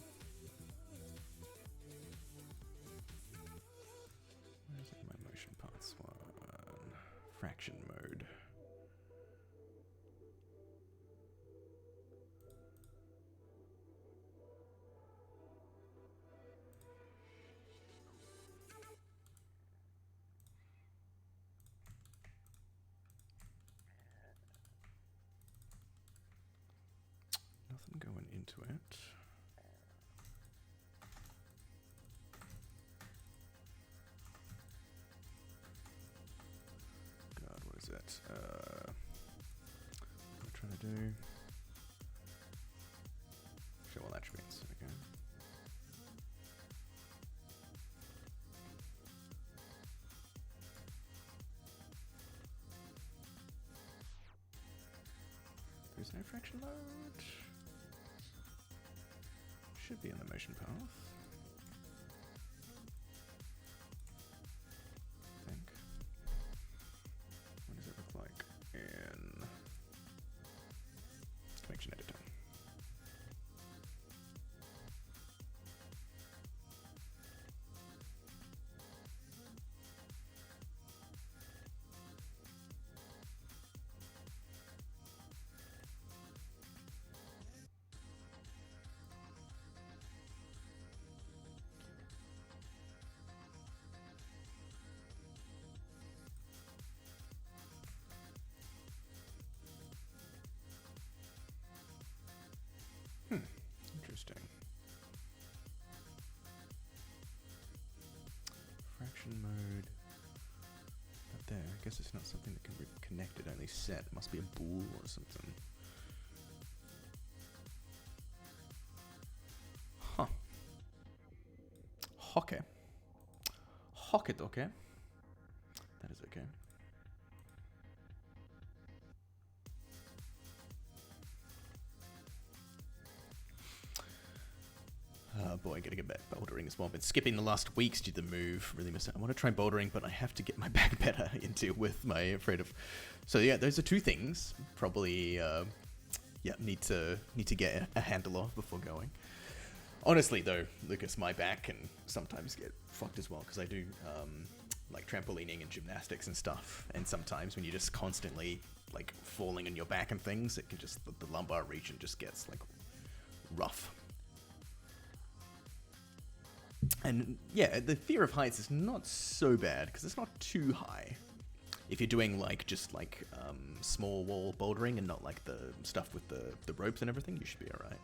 Where's it? My motion paths one? Fraction mode. Nothing going into it. God, what is it? What am I trying to do? Show all attributes. There we go. There's no fraction mode. Should be in the motion path. I think. What does it look like in connection edit? guess it's not something that can be connected, only set. It must be a bool or something. Huh. Okay. Hocket, okay. That is okay. Oh boy, gotta get back bouldering as well. Been skipping the last weeks due to the move. Really miss it. I want to try bouldering, but I have to get my back better into with my afraid of. So yeah, those are two things. Probably, yeah, need to get a handle of before going. Honestly, though, Lucas, my back can sometimes get fucked as well because I do like trampolining and gymnastics and stuff. And sometimes when you're just constantly like falling on your back and things, it can just the lumbar region just gets like rough. And yeah, the fear of heights is not so bad because it's not too high. If you're doing like just like small wall bouldering and not like the stuff with the ropes and everything, you should be alright.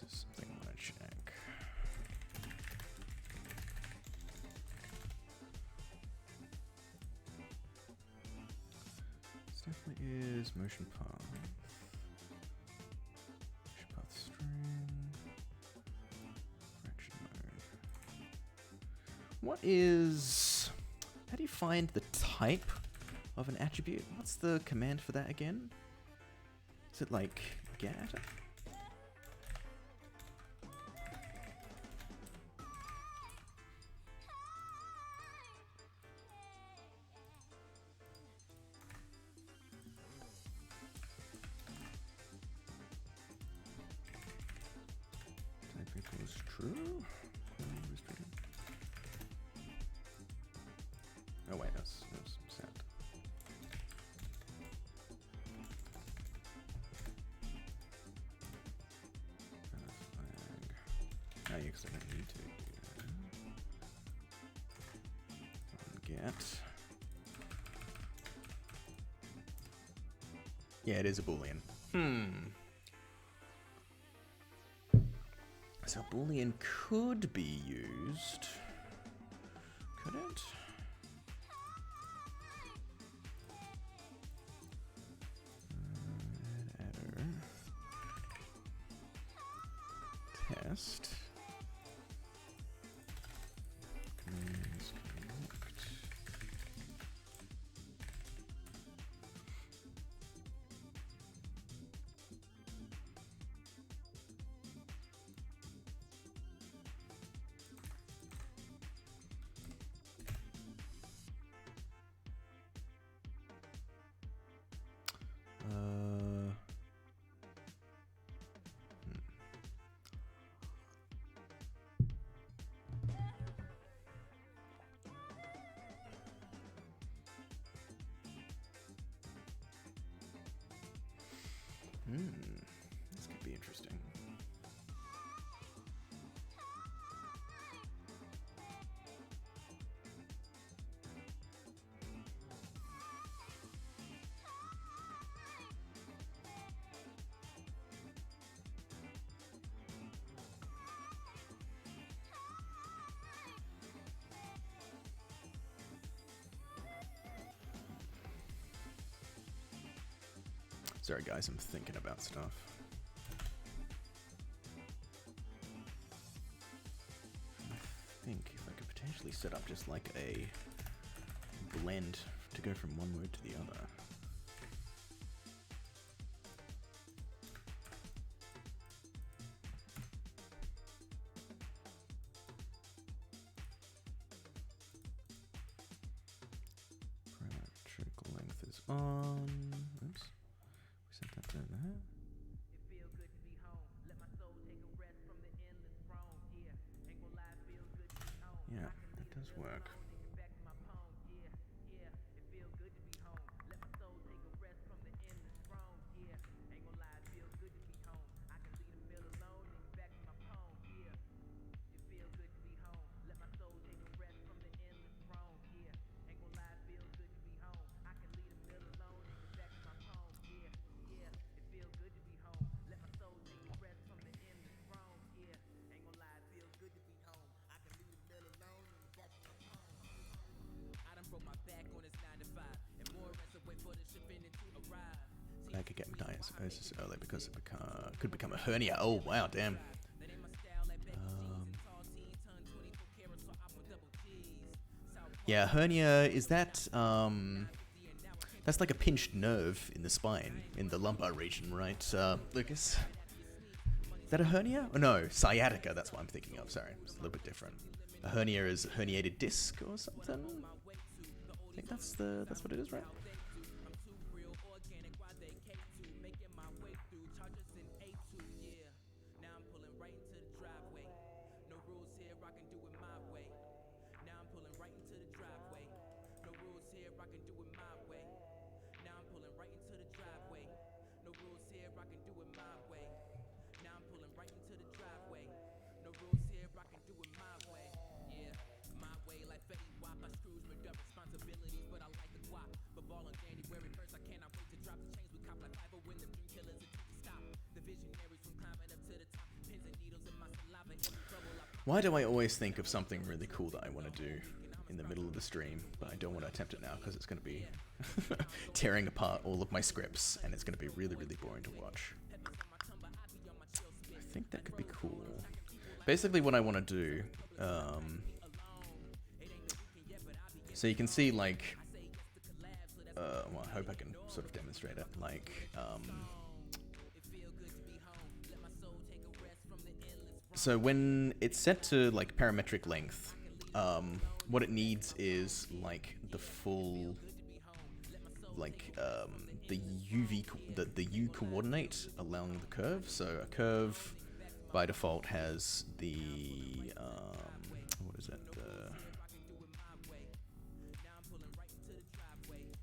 This is something I want to check. This definitely is motion path. Motion path string. Correction mode. What is... How do you find the type of an attribute? What's the command for that again? Is it like get? Type equals true. Oh wait, that's set. Oh, yeah, 'cause I don't need to. Get. Yeah, it is a boolean. So boolean could be used. Could it? Adder. Test. Commands correct. This could be interesting. Sorry guys, I'm thinking about stuff. I think if I could potentially set up just like a blend to go from one mode to the other. Parametric length is on. Yeah, that does work. I could get diagnosis early because it could become a hernia. Oh wow, damn. Yeah, hernia is that that's like a pinched nerve in the spine, in the lumbar region, right, Lucas? Is that a hernia? Oh no, sciatica. That's what I'm thinking of. Sorry, it's a little bit different. A hernia is a herniated disc or something. I think that's what it is, right? Why do I always think of something really cool that I want to do in the middle of the stream, but I don't want to attempt it now because it's going to be tearing apart all of my scripts and it's going to be really, really boring to watch. I think that could be cool. Basically what I want to do, so you can see like, well, I hope I can sort of demonstrate it, like, so when it's set to like parametric length, what it needs is like the full, like the the U coordinate along the curve. So a curve by default has the what is it?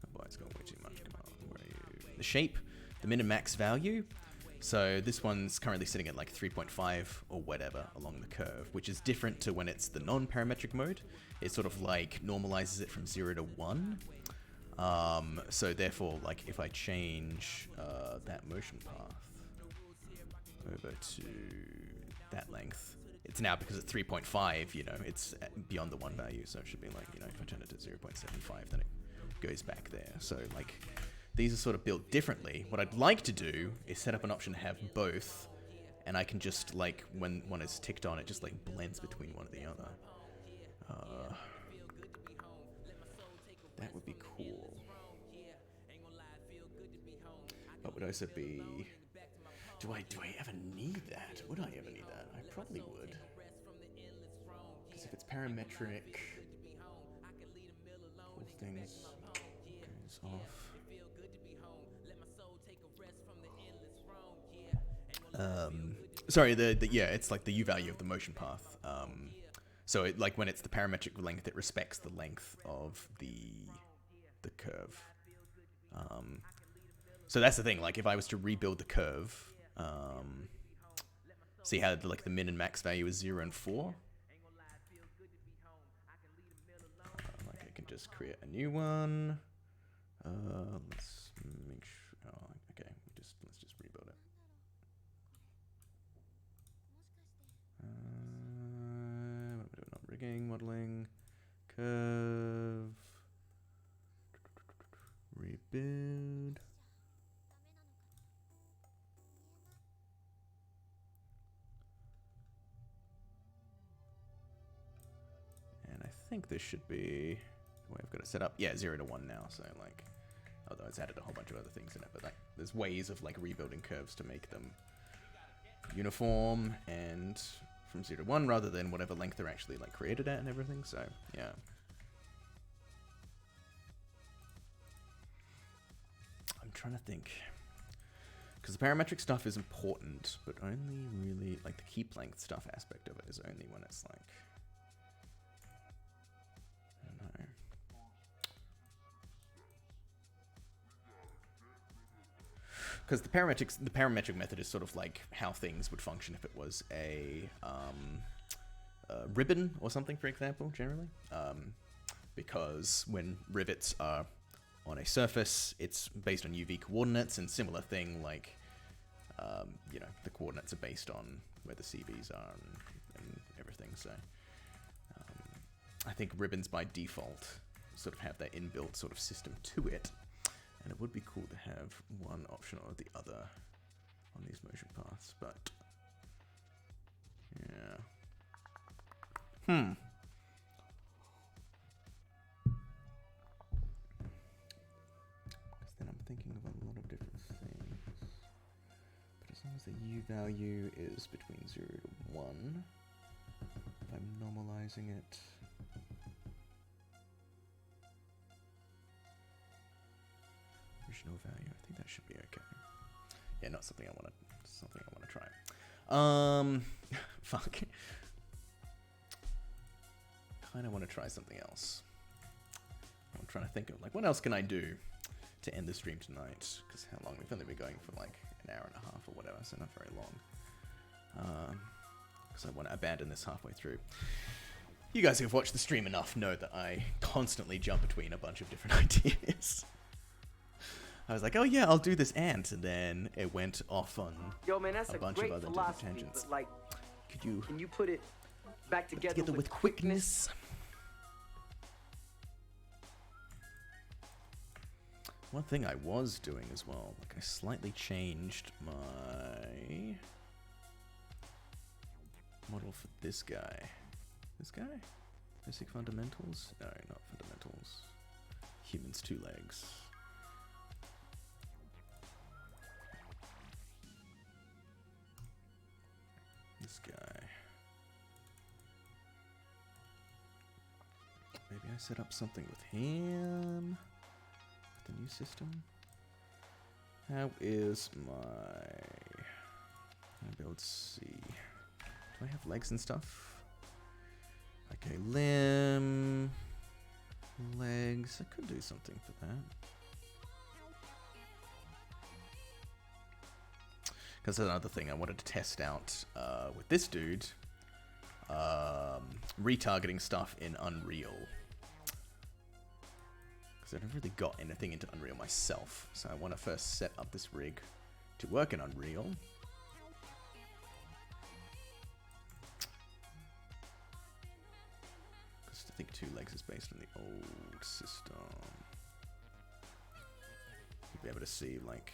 Oh boy, it's going way too much. Come on, where are you? The shape, the min and max value. So this one's currently sitting at like 3.5 or whatever along the curve, which is different to when it's the non-parametric mode. It sort of like normalizes it from 0 to 1. So therefore, like if I change that motion path over to that length, it's now, because it's 3.5, you know, it's beyond the 1 value. So it should be like, you know, if I turn it to 0.75, then it goes back there. So like, these are sort of built differently. What I'd like to do is set up an option to have both, and I can just like, when one is ticked on, it just like blends between one or the other. That would be cool. But would also be, do I ever need that? Would I ever need that? I probably would. Because if it's parametric, all things goes off. Sorry, yeah, it's like the U value of the motion path. So it, like when it's the parametric length, it respects the length of the curve. So that's the thing. Like if I was to rebuild the curve, see how like the min and max value is 0 and 4. Like I can just create a new one. Let's make sure. Oh, okay, let's just rebuild it. What am I doing? Rigging, modeling, curve, rebuild. And I think this should be the way I've got it set up. Yeah, 0 to 1 now. So like, although it's added a whole bunch of other things in it, but like, there's ways of like rebuilding curves to make them uniform and from 0 to 1 rather than whatever length they're actually like created at and everything. So yeah. I'm trying to think, because the parametric stuff is important, but only really like the keep length stuff aspect of it is only when it's like because the parametric method is sort of like how things would function if it was a ribbon or something, for example, generally. Because when rivets are on a surface, it's based on UV coordinates, and similar thing like, you know, the coordinates are based on where the CVs are and everything. So I think ribbons by default sort of have that inbuilt sort of system to it, and it would be cool to have one option or the other on these motion paths, but yeah. Because then I'm thinking of a lot of different things. But as long as the U value is between 0 to 1, if I'm normalizing it, original value, I think that should be okay. Yeah, not something I want to try. Fuck. Kind of want to try something else. I'm trying to think of, like, what else can I do to end the stream tonight? Because how long? We've only been going for like an hour and a half or whatever, so not very long. Because I want to abandon this halfway through. You guys who have watched the stream enough know that I constantly jump between a bunch of different ideas. I was like, oh yeah, I'll do this and then it went off on
Yo, man, that's
a bunch
great
of other different
philosophy,
tangents.
but like,
Can
you put it back together
with quickness? One thing I was doing as well, like I slightly changed my model for this guy. This guy? Basic fundamentals? No, not fundamentals. Humans 2 legs. This guy. Maybe I set up something with him. With the new system. How is my... Maybe let's see. Do I have legs and stuff? Okay, limb. Legs. I could do something for that. Because that's another thing I wanted to test out with this dude. Retargeting stuff in Unreal. Because I haven't really got anything into Unreal myself. So I want to first set up this rig to work in Unreal. Because I think 2 legs is based on the old system. You'll be able to see, like...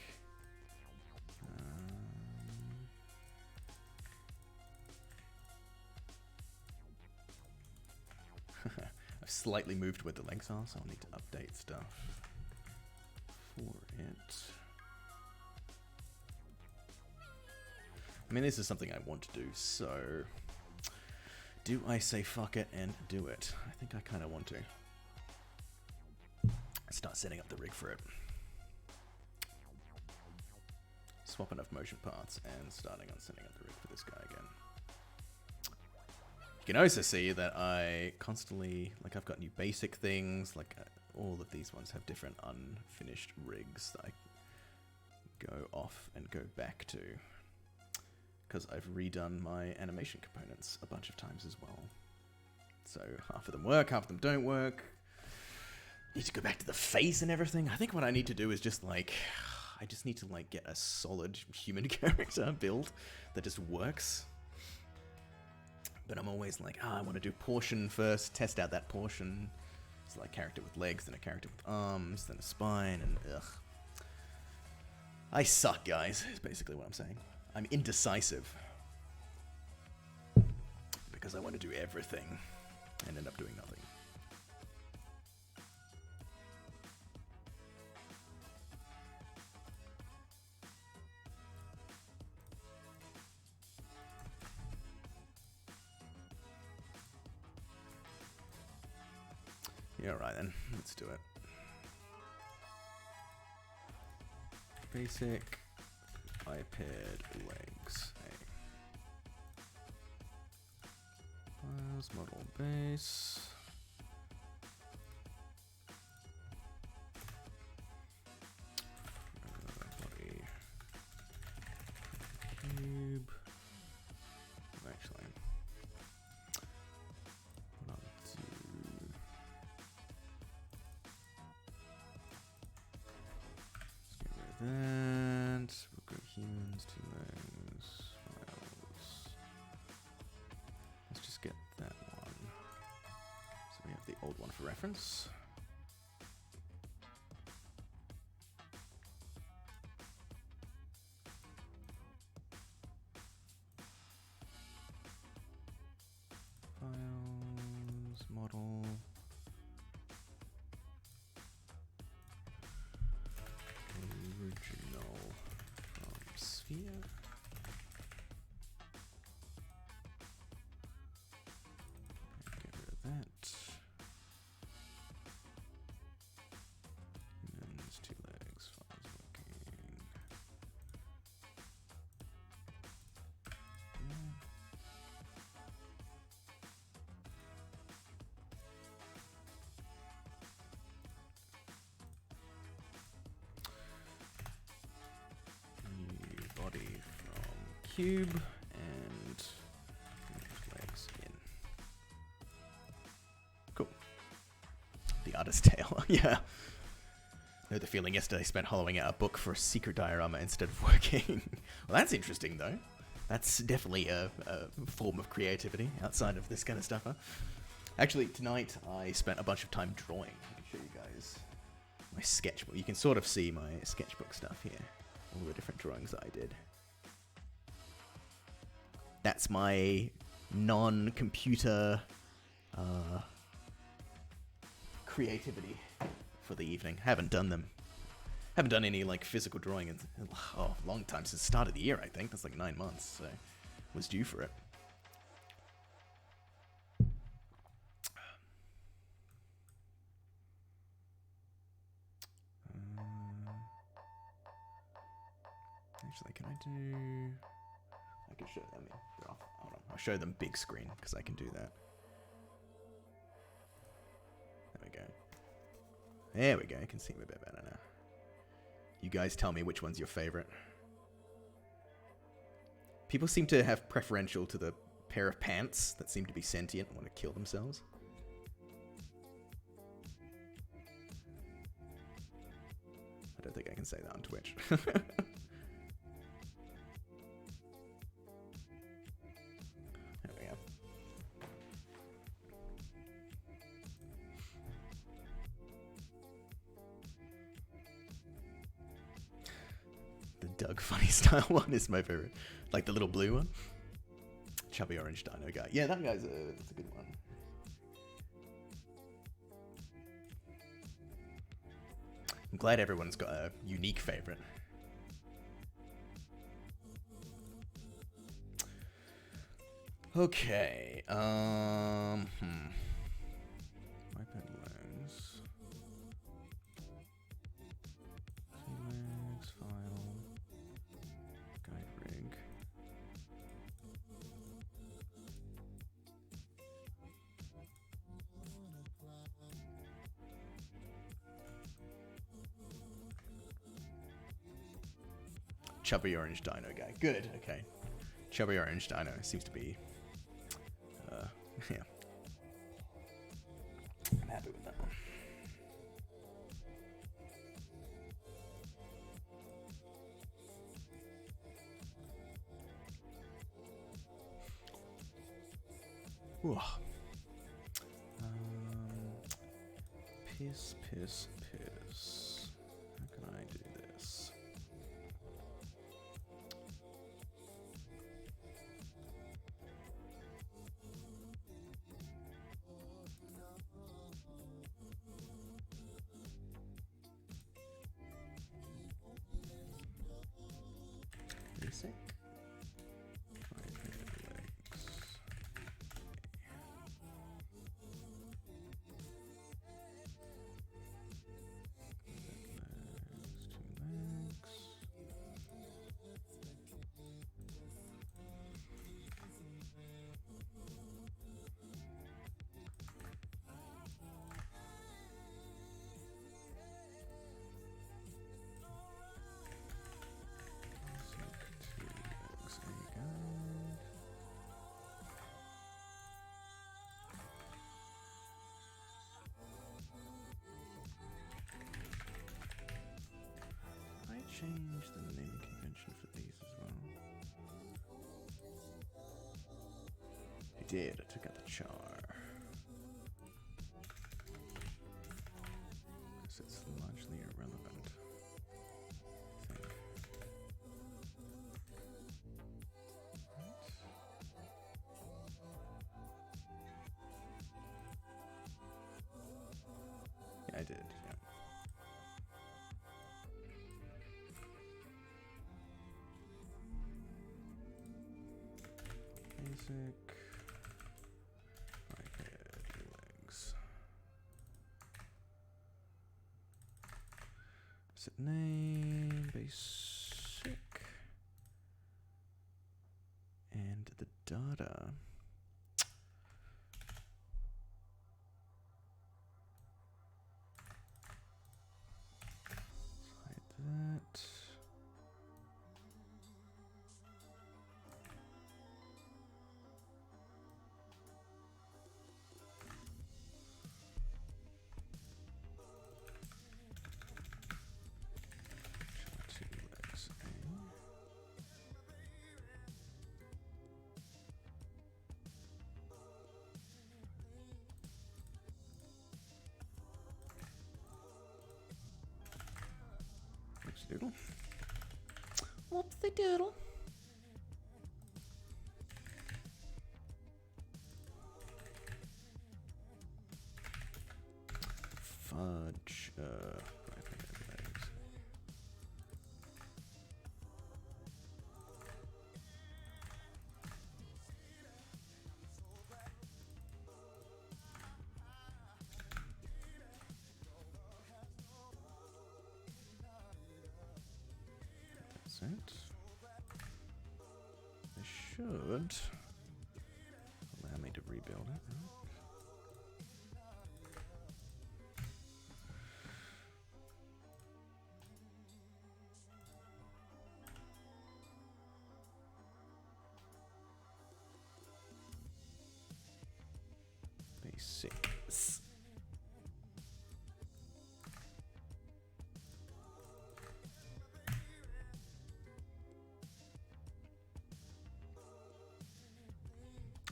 I've slightly moved where the legs are, so I'll need to update stuff for it. I mean, this is something I want to do, so... Do I say fuck it and do it? I think I kind of want to. Start setting up the rig for it. Swap enough motion parts and starting on setting up the rig for this guy again. You can also see that I constantly, like, I've got new basic things, like all of these ones have different unfinished rigs that I go off and go back to. Because I've redone my animation components a bunch of times as well. So half of them work, half of them don't work. Need to go back to the face and everything. I think what I need to do is just like, I just need to like get a solid human character build that just works. But I'm always like, I want to do portion first, test out that portion. It's like character with legs, then a character with arms, then a spine, and ugh. I suck, guys, is basically what I'm saying. I'm indecisive. Because I want to do everything and end up doing nothing. Yeah, alright then. Let's do it. Basic iPad legs. Hey. Files, model base. Body reference. Files, model. Original from Sphere. Get rid of that. And then there's two legs. Files working. New body from cube and legs in. Cool. The artist's tale. Yeah. I know the feeling yesterday I spent hollowing out a book for a secret diorama instead of working. Well, that's interesting though. That's definitely a form of creativity outside of this kind of stuff, huh? Actually, tonight I spent a bunch of time drawing. I can show you guys my sketchbook. You can sort of see my sketchbook stuff here. All the different drawings that I did. That's my non-computer creativity for the evening. Haven't done any like physical drawing in a long time, since the start of the year. I think that's like 9 months, so was due for it. Actually, can I do? I can show them. They're off. Hold on. I'll show them big screen because I can do that. There we go. There we go. I can see them a bit better now. You guys tell me which one's your favorite. People seem to have preferential to the pair of pants that seem to be sentient and want to kill themselves. I don't think I can say that on Twitch. There we go. The Doug Funny Style one is my favorite. Like the little blue one. Chubby orange dino guy. Yeah, that guy's that's a good one. I'm glad everyone's got a unique favorite. Okay. My bed legs. Legs, file. Guide rig. Chubby orange dino guy. Good, okay. Chubby orange dino seems to be... yeah. I'm happy with that one. Whoa. Piss. How can I do this? Basic. Change the naming convention for these as well. I did. I took out the char. So it's largely irrelevant, I think. Yeah, I did, yeah. Basic. Biped legs. Set name, basic. And the data. Hide that. Two legs. Whoopsie doodle. Whoopsie doodle. Fudge. Biped legs. That's it. They should allow me to rebuild it. Right? Basics.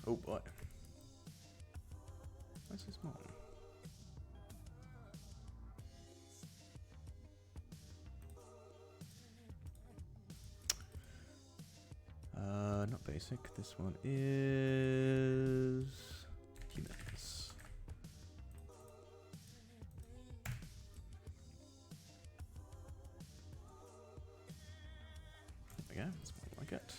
Oh boy. Why so small? Not basic. This one is humans. There we go. That's more like it.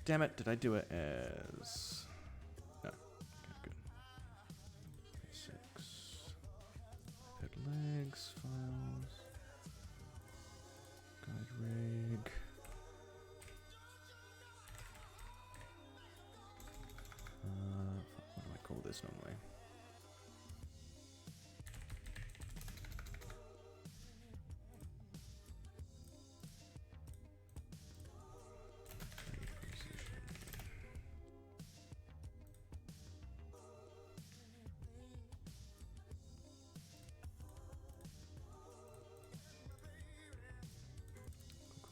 Damn it, did I do it as... No. Okay, good. Basics. Pet legs, files. Guide rig. What do I call this normally?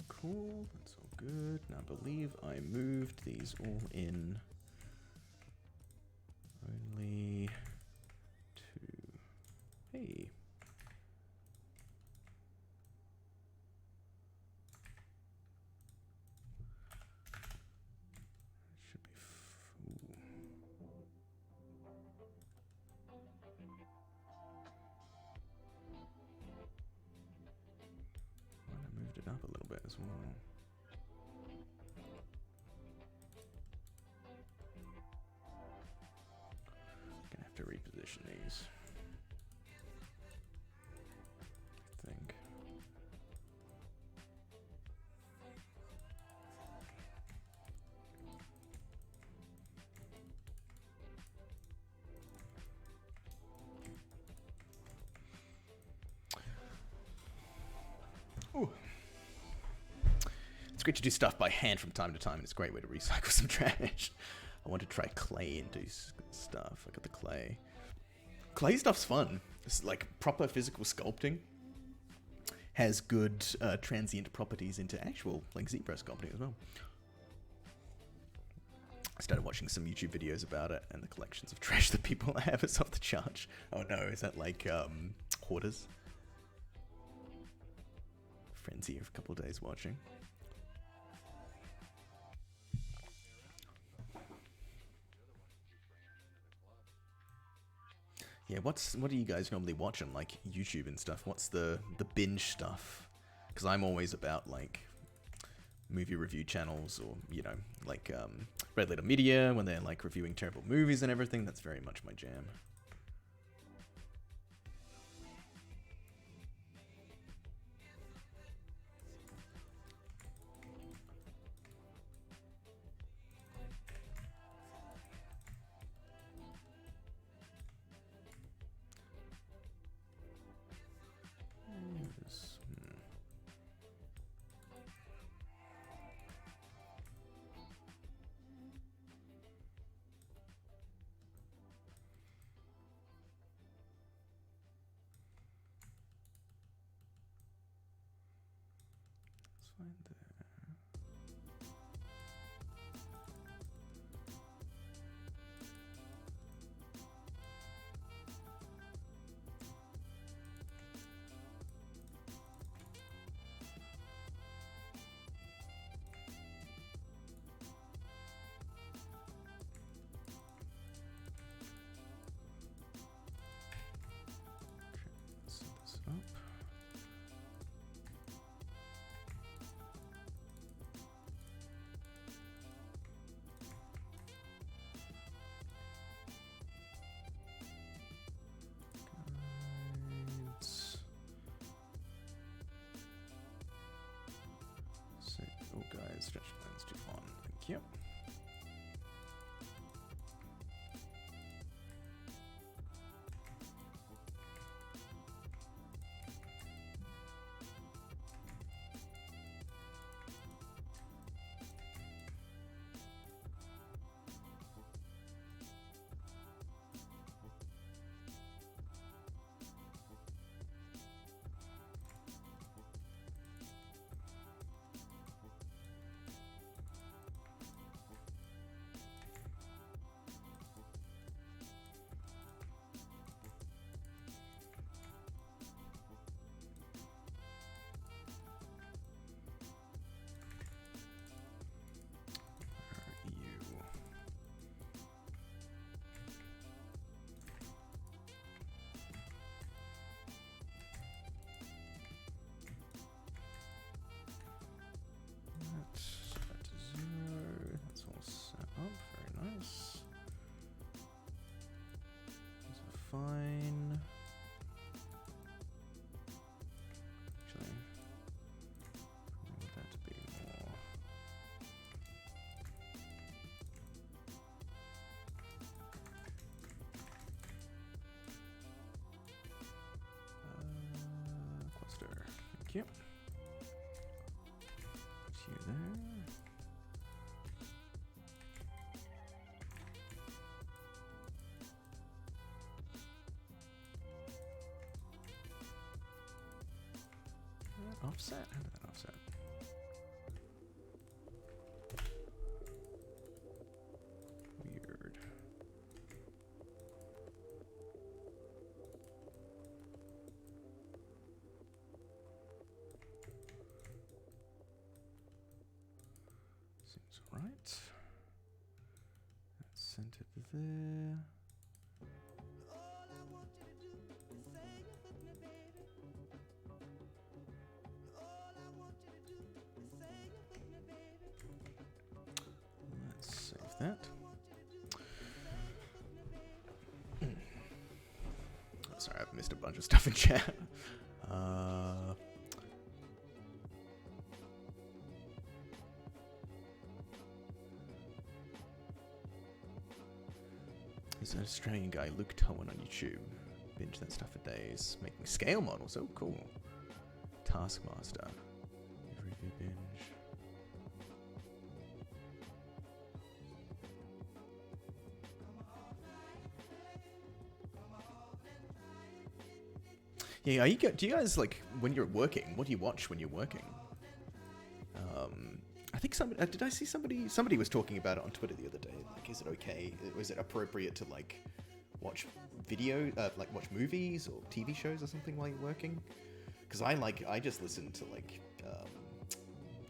Cool, that's all good. Now I believe I moved these all in only to... Hey. Should be... Ooh. I moved it up a little bit as well. Gonna have to reposition these, I think. Ooh. It's great to do stuff by hand from time to time, and it's a great way to recycle some trash. I want to try clay and do stuff. I got the clay. Clay stuff's fun. It's like proper physical sculpting. Has good transient properties into actual like zebra sculpting as well. started watching some YouTube videos about it, and the collections of trash that people have is off the charge. Oh no, is that like hoarders? Frenzy of a couple of days watching. Yeah, what are you guys normally watching, like YouTube and stuff? What's the binge stuff? Because I'm always about like movie review channels, or you know, like Red Letter Media when they're like reviewing terrible movies and everything. That's very much my jam. Oh guys, stretch plans too fun. Thank you. Set to 0. That's all set up. Very nice. Those are fine. Actually, I want that to be more. Cluster. Thank you. You there. Offset? How did that offset? Weird. Seems right. That's centered there. Let's save that. Oh, sorry, I've missed a bunch of stuff in chat. There's an Australian guy, Luke Towan, on YouTube. Binge that stuff for days. Making scale models. Oh, cool. Taskmaster. Review binge. Yeah, do you guys, like, when you're working, what do you watch when you're working? think somebody did I see somebody was talking about it on Twitter the other day. Like, is it okay? Was it appropriate to like watch watch movies or TV shows or something while you're working? Because I just listen to like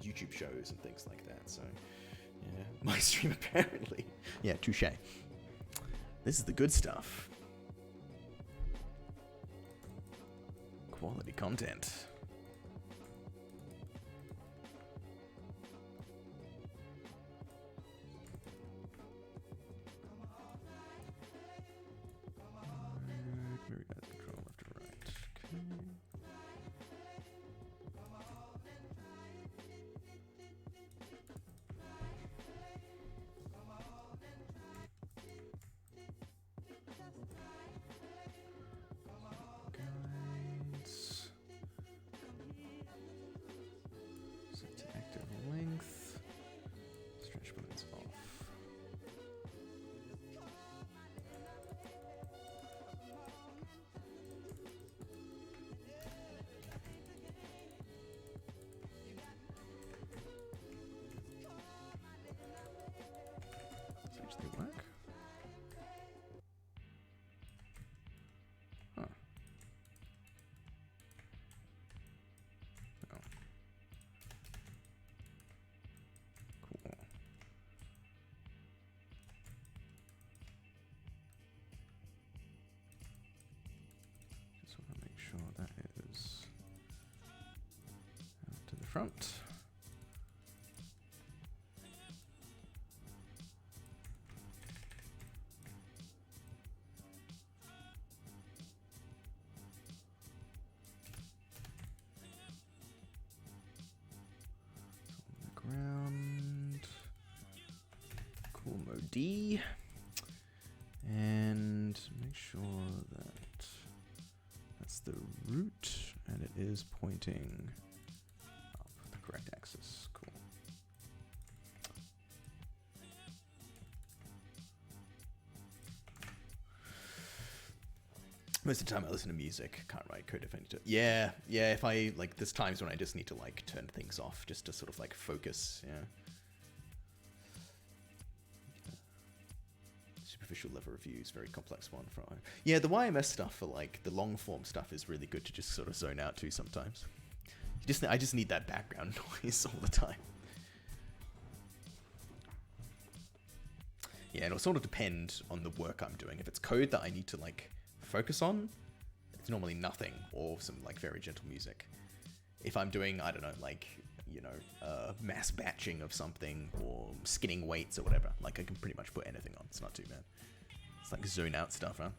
YouTube shows and things like that. So yeah, my stream apparently. Yeah, touche. This is the good stuff. Quality content. Mirror guys control left to right. Okay. Guides. Set to active length. Stretch buttons off. Does it actually work? Huh. Oh. Cool. Just want to make sure that is out to the front. On the ground. Cool mode D. And make sure that that's the root and it is pointing up the correct axis. Cool. Most of the time I listen to music, can't write code if I need to. Yeah, if I, like, there's times when I just need to, like, turn things off just to sort of, like, focus, yeah. Superficial level reviews, very complex one for... Yeah, the YMS stuff for, like, the long form stuff is really good to just sort of zone out to sometimes. I just need that background noise all the time. Yeah, it'll sort of depend on the work I'm doing. If it's code that I need to, like, focus on, it's normally nothing or some like very gentle music. If I'm doing, I don't know, like, you know, mass batching of something or skinning weights or whatever, like I can pretty much put anything on. It's not too bad. It's like zone out stuff, huh?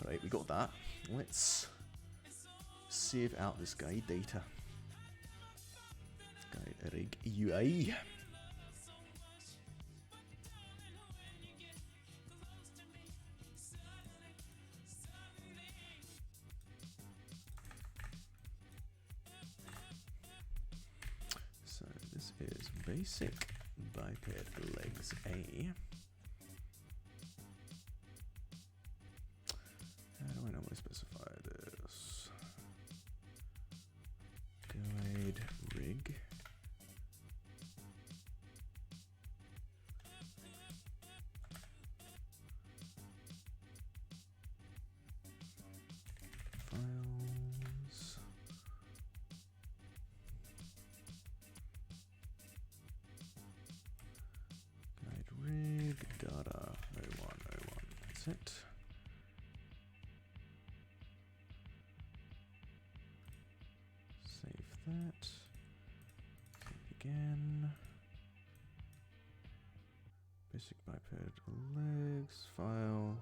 Alright, we got that. Let's save out this guide data. Guide rig UI. Is basic biped legs A. How do I normally specify this? Guide rig. Files. Rig data 0101. That's it. Save that. Save again. Basic biped legs file.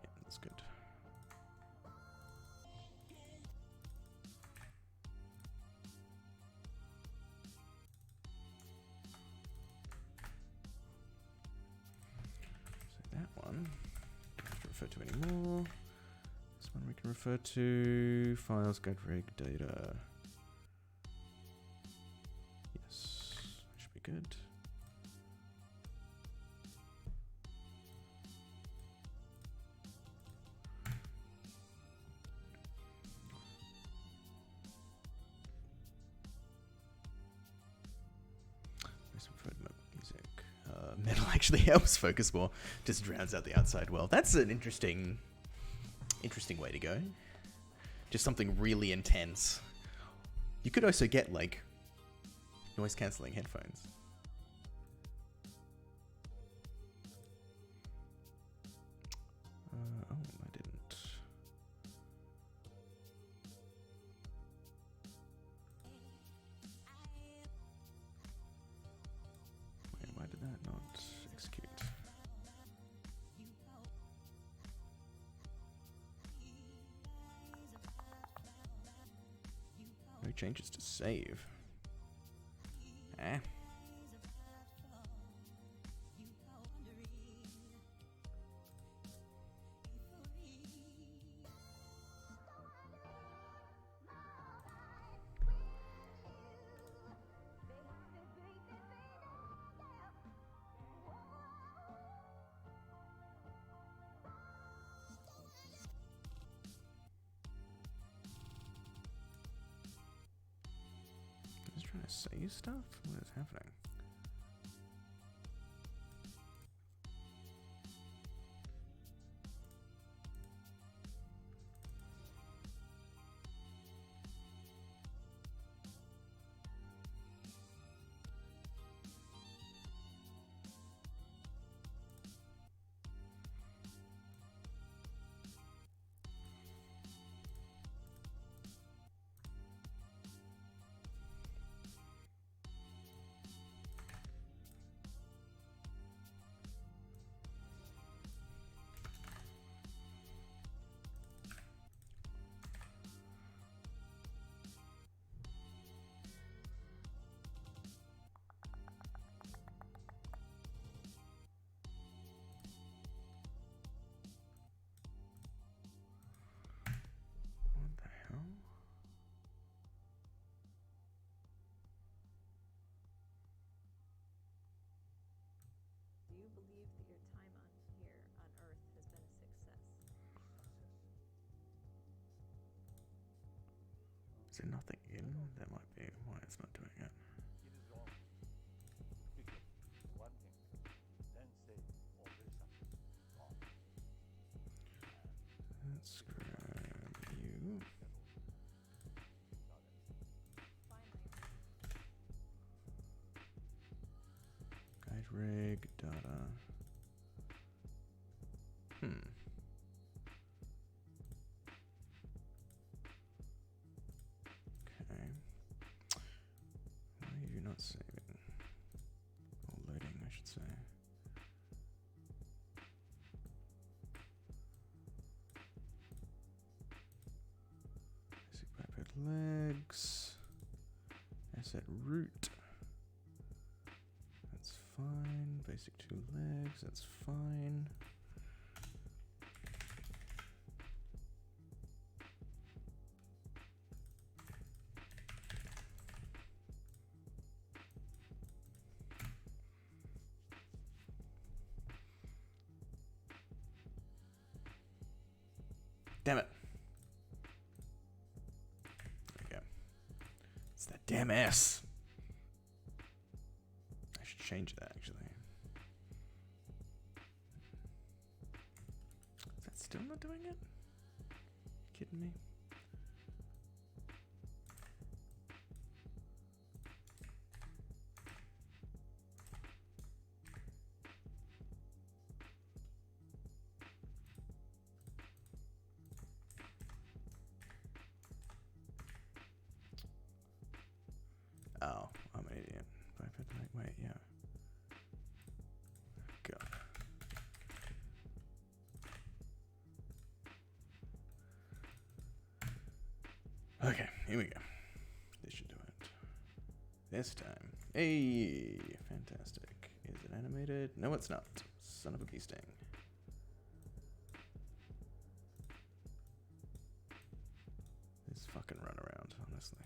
Yeah, that's good. One don't refer to anymore. This one we can refer to files, guide rig data. Yes, should be good. Music. Metal actually helps focus more, just drowns out the outside world. That's an interesting way to go. Just something really intense. You could also get like noise cancelling headphones. Oh, I didn't. Wait, why did that not execute? No changes to save. Eh. Just trying to save stuff? What is happening? What the hell?
Do you believe that your time on here on Earth has been a success?
Is there nothing in? That might be why it's not doing it.
It is wrong. Pick up one thing, then say, oh, there's something wrong.
Let's grab you. Guide rig, data. Okay. Why are you not saving? Or loading, I should say. Basic biped legs. Asset root. That's fine. Basic 2 legs. That's fine. Damn it. There we go. It's that damn S. I should change that actually. Is that still not doing it? Kidding me? Oh, I'm an idiot. Wait, yeah. Go. Okay, here we go. This should do it. This time. Hey, fantastic. Is it animated? No, it's not. Son of a bee sting. This fucking runaround, honestly.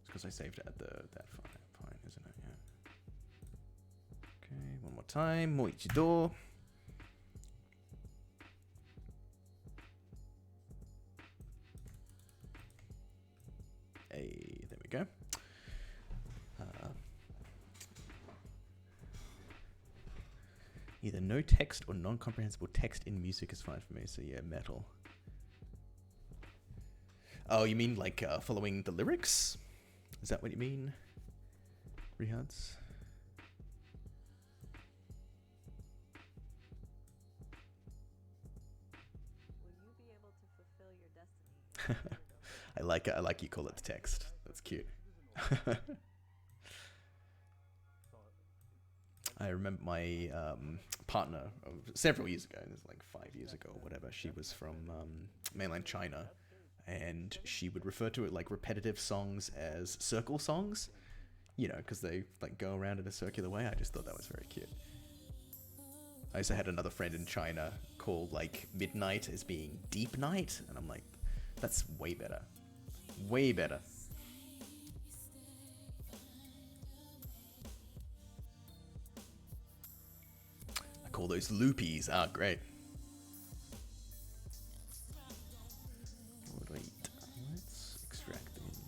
Because I saved it at that point, isn't it? Yeah. Okay, one more time. Moichido. Either no text or non-comprehensible text in music is fine for me. So yeah, metal. Oh, you mean like following the lyrics? Is that what you mean? Rehads?
Will you be able to fulfill your destiny?
I like it. I like you call it the text. That's cute. I remember my partner several years ago, it was like 5 years ago or whatever. She was from mainland China, and she would refer to it like repetitive songs as circle songs, you know, because they like go around in a circular way. I just thought that was very cute. I also had another friend in China called like midnight as being deep night, and I'm like, that's way better. Way better. I call those loopies. Ah, great. Wait, let's extract these.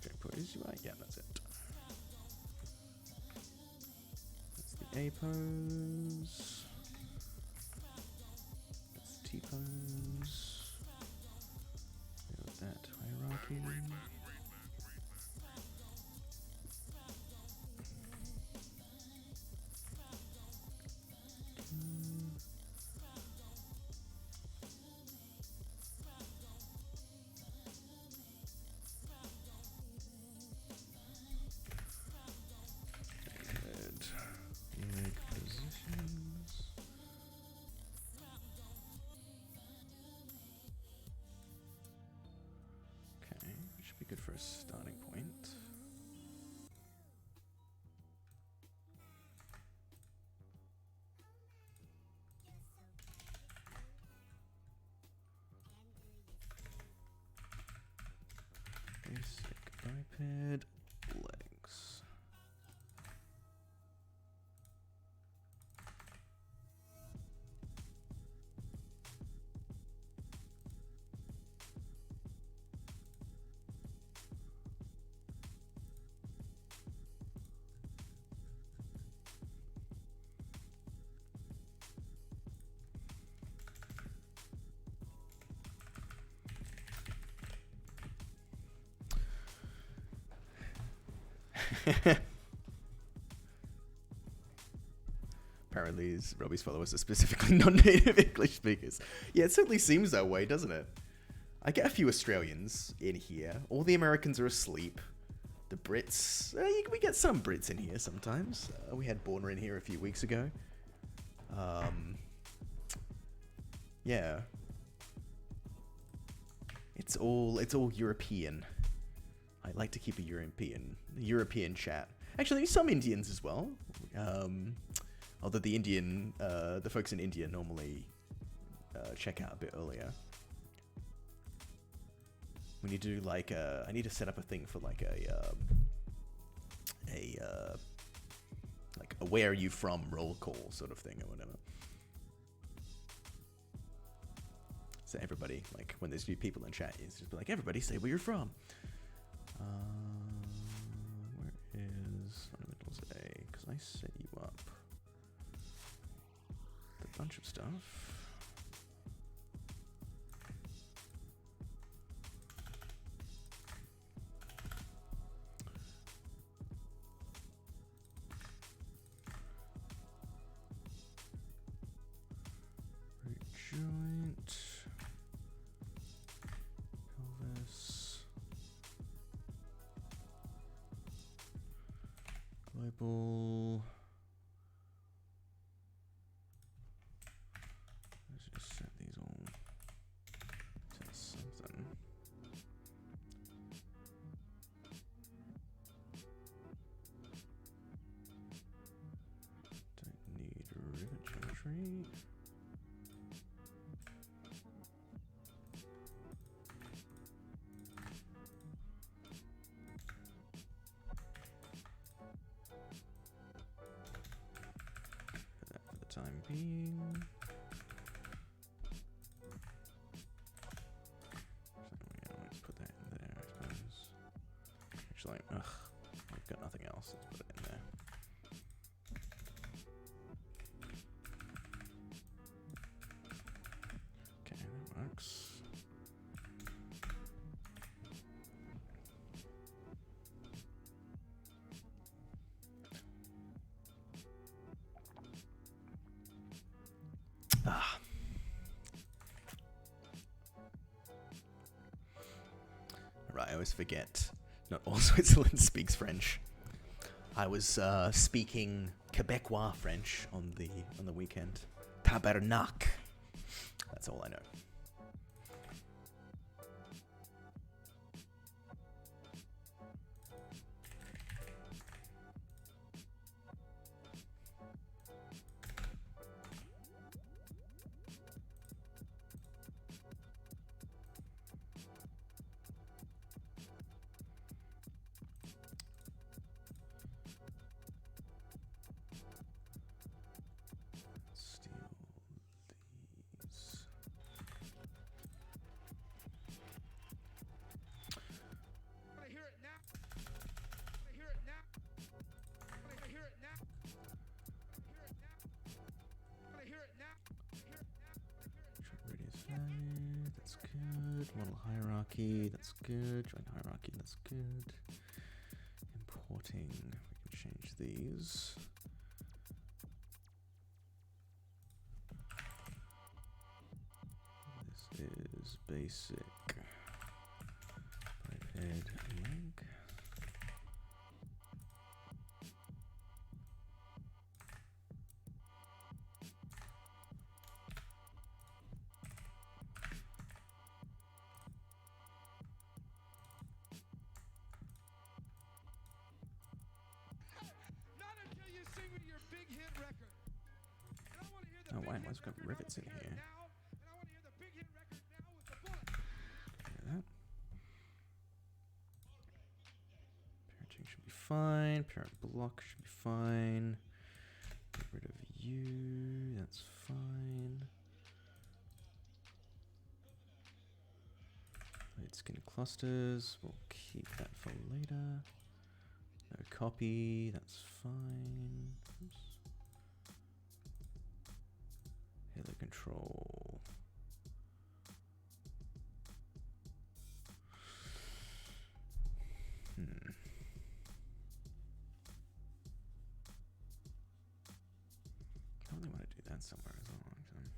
Okay, pose UI. Yeah, that's it. That's the A pose. That's T pose. Build that hierarchy. Good. Leg positions. Okay, should be good for a starting point. Basic biped legs. Apparently, Robbie's followers are specifically non-native English speakers. Yeah, it certainly seems that way, doesn't it? I get a few Australians in here. All the Americans are asleep. The Brits, we get some Brits in here sometimes. We had Borner in here a few weeks ago. Yeah. It's all European. I like to keep a European chat. Actually, some Indians as well. Although the folks in India normally check out a bit earlier. We need to do like I need to set up a thing for like a where are you from roll call sort of thing or whatever. So everybody, like when there's new people in chat, it's just be like, everybody say where you're from. Where is fundamentals A? Because I set you up with a bunch of stuff. Joint, pelvis, global. Let's just set these all to something. Don't need rivet geometry. Time being. She's like, ugh, I've got nothing else. Let's put it in there. Okay, that works. Ah. Right, I always forget. Not all Switzerland speaks French. I was speaking Quebecois French on the weekend. Tabernacle. That's all I know. Steal these.
I hear it now. I hear it now. I hear it now. I hear it now.
Radius value, that's good. Model hierarchy, that's good. Join hierarchy, that's good. Importing, we can change these. This is basic. Head leg.
Not until you sing me your big hit record. And I want to hear the
Oh,
big
wow,
hit
it's got
record.
rivets
I
in
wanna hear
here.
it now, and I want to hear the big hit record now with the bullet.
Look at that. Parenting should be fine. Parent block should be fine. Get rid of you. That's fine. Light skin clusters. We'll keep that for later. No copy. That's fine. Oops. Halo control. I really want to do that somewhere as well. Actually.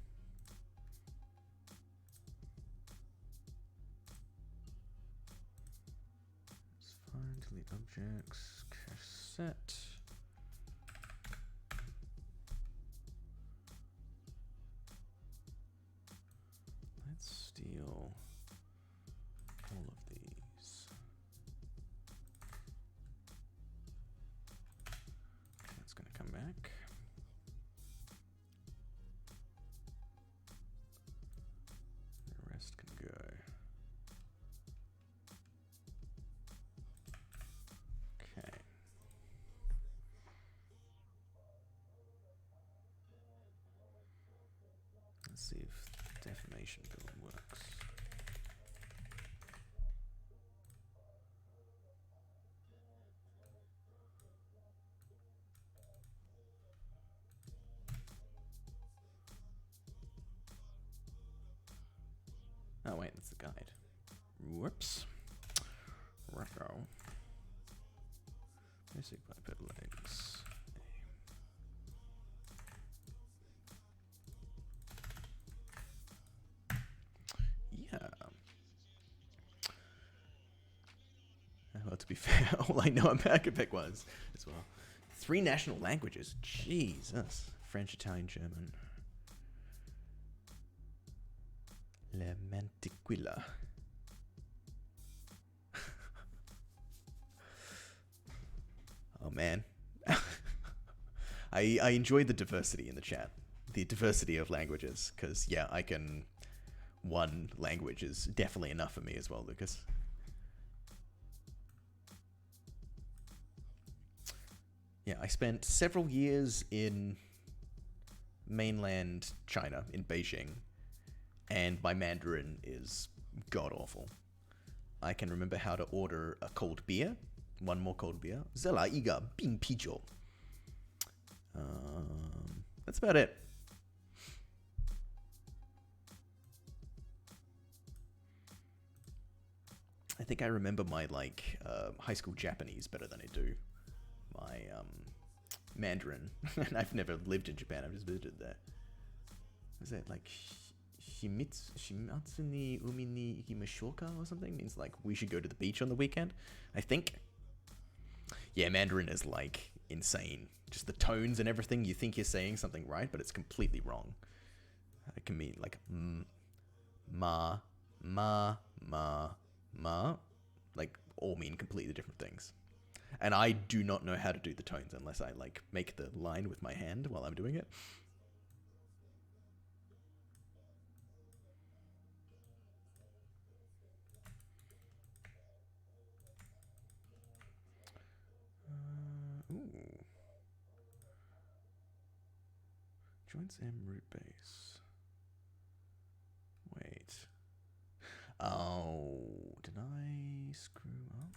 It's fine. Delete objects. Cassette. Let's steal all of these. That's going to come back. The rest can go. Okay. Let's see if defamation build works. Oh wait, that's the guide. Whoops. Racco. Basic biped legs. Yeah. Well, to be fair, all I know about Quebec was as well. 3 national languages. Jesus. French, Italian, German. Le Mantiquilla. Oh man. I enjoyed the diversity in the chat. The diversity of languages. Because, yeah, I can... One language is definitely enough for me as well, Lucas. Yeah, I spent several years in mainland China, in Beijing, and my Mandarin is god-awful. I can remember how to order a cold beer, one more cold beer. Zela iga bin pijo. That's about it. I think I remember my high school Japanese better than I do my Mandarin. And I've never lived in Japan. I've just visited there. Is it like Shimatsu ni umi ni ikimashouka or something? Means like we should go to the beach on the weekend, I think. Yeah, Mandarin is like insane. Just the tones and everything. You think you're saying something right, but it's completely wrong. It can mean like ma, like all mean completely different things. And I do not know how to do the tones unless I like make the line with my hand while I'm doing it. Ooh. Joints M root base. Wait. Oh, did I screw up?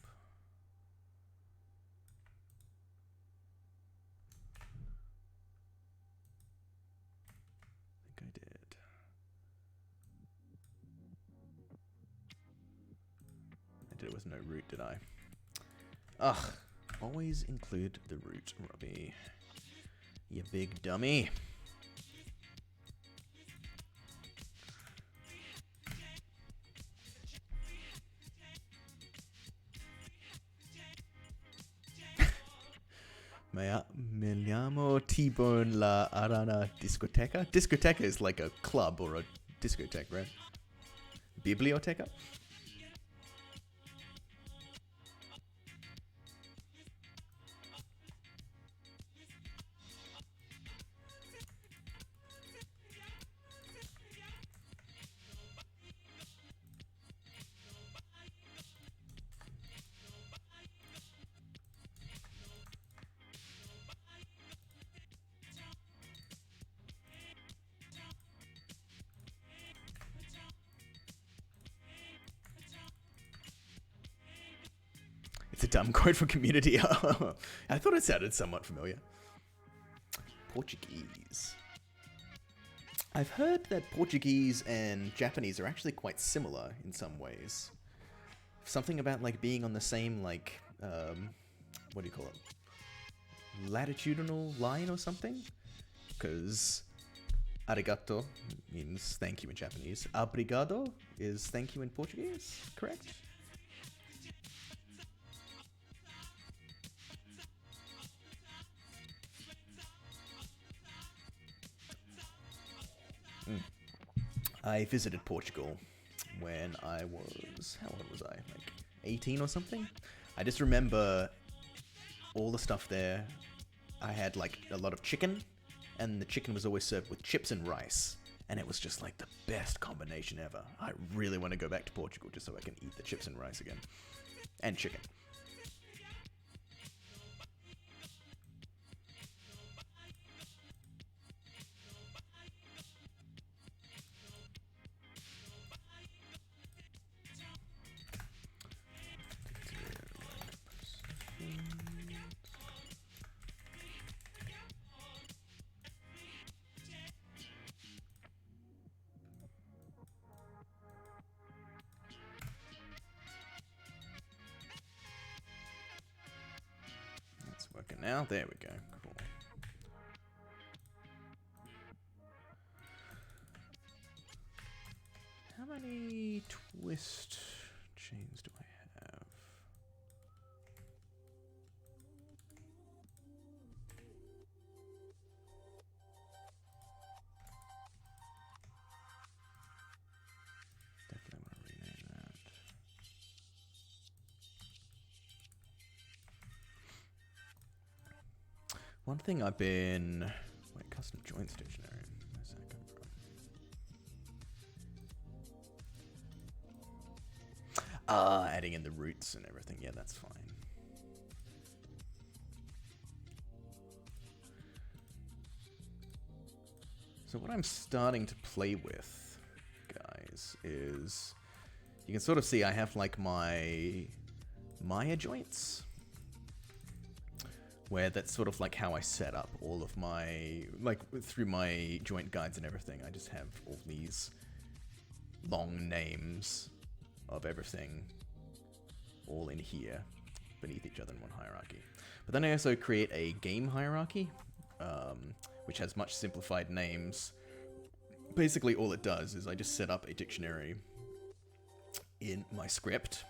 I think I did. I did it with no root, did I? Ugh. Always include the root, Robbie. You big dummy. Me llamo T-Bone La Arana Discoteca. Discoteca is like a club or a discotheque, right? Biblioteca? It's a dumb quote for Community. I thought it sounded somewhat familiar. Portuguese. I've heard that Portuguese and Japanese are actually quite similar in some ways. Something about like being on the same like, what do you call it? Latitudinal line or something? Because arigato means thank you in Japanese. Obrigado is thank you in Portuguese, correct? I visited Portugal when I was, how old was I? Like 18 or something? I just remember all the stuff there. I had like a lot of chicken, and the chicken was always served with chips and rice. And it was just like the best combination ever. I really want to go back to Portugal just so I can eat the chips and rice again. And chicken. Working now. There we go. Cool. How many twist chains do I have? Definitely want to rename that. One thing I've been... Wait, custom joint stationery. Where's that come from? Adding in the roots and everything. Yeah, that's fine. So what I'm starting to play with, guys, is... You can sort of see I have like my Maya joints. where that's sort of like how I set up all of my, like through my joint guides and everything. I just have all these long names of everything all in here beneath each other in one hierarchy. But then I also create a game hierarchy, which has much simplified names. Basically all it does is I just set up a dictionary in my script.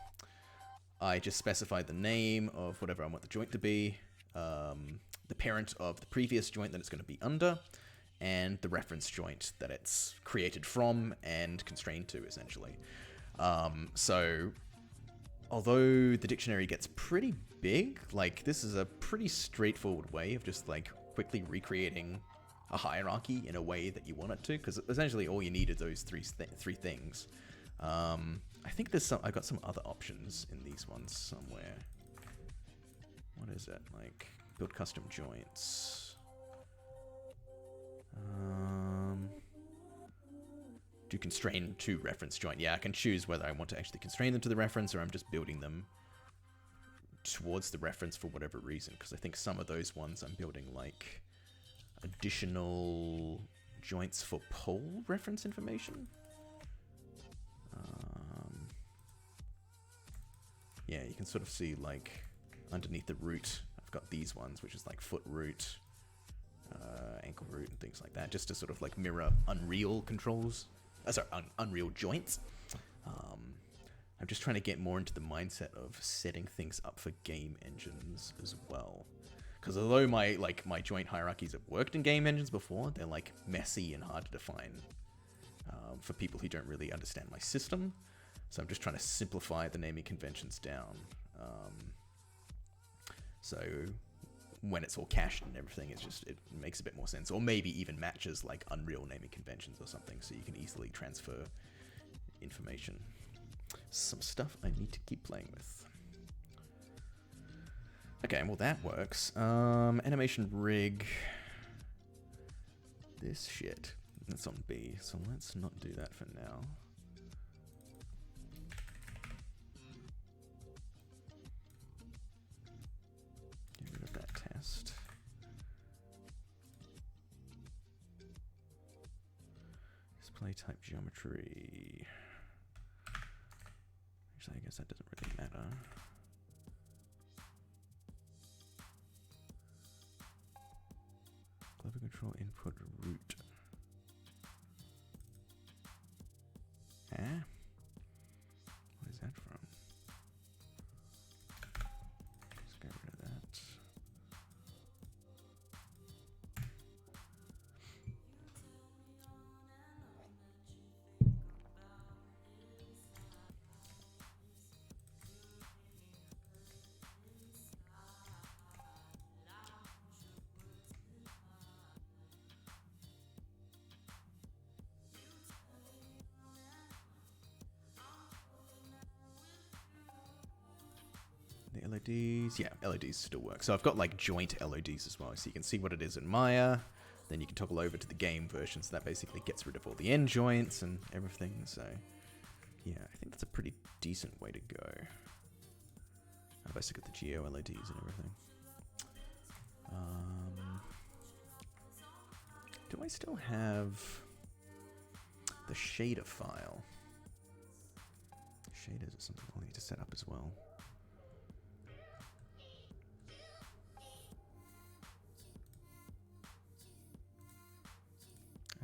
I just specify the name of whatever I want the joint to be, the parent of the previous joint that it's going to be under, and the reference joint that it's created from and constrained to, essentially. So, although the dictionary gets pretty big, like, this is a pretty straightforward way of just, like, quickly recreating a hierarchy in a way that you want it to, because essentially all you need is those three things. I think there's I've got some other options in these ones somewhere. What is it? Like, build custom joints. Do constrain to reference joint. Yeah, I can choose whether I want to actually constrain them to the reference or I'm just building them towards the reference for whatever reason. Because I think some of those ones I'm building like additional joints for poll reference information. Yeah, you can sort of see like underneath the root, I've got these ones, which is like foot root, ankle root, and things like that, just to sort of like mirror Unreal controls. Unreal joints. I'm just trying to get more into the mindset of setting things up for game engines as well. Because although my joint hierarchies have worked in game engines before, they're like messy and hard to define for people who don't really understand my system. So I'm just trying to simplify the naming conventions down. So when it's all cached and everything, it makes a bit more sense. Or maybe even matches like Unreal naming conventions or something, so you can easily transfer information. Some stuff I need to keep playing with. Okay, well that works. Animation rig. This shit. That's on B, so let's not do that for now. Get rid of that test. Display type geometry. Actually, I guess that doesn't really matter. Global control input root. Huh? What is that from? Let's get rid of that. The LODs, yeah, LODs still work. So I've got like joint LODs as well, so you can see what it is in Maya. Then you can toggle over to the game version, so that basically gets rid of all the end joints and everything. So yeah, I think that's a pretty decent way to go. I've also got the geo LODs and everything. Do I still have the shader file? Shaders are something I'll need to set up as well.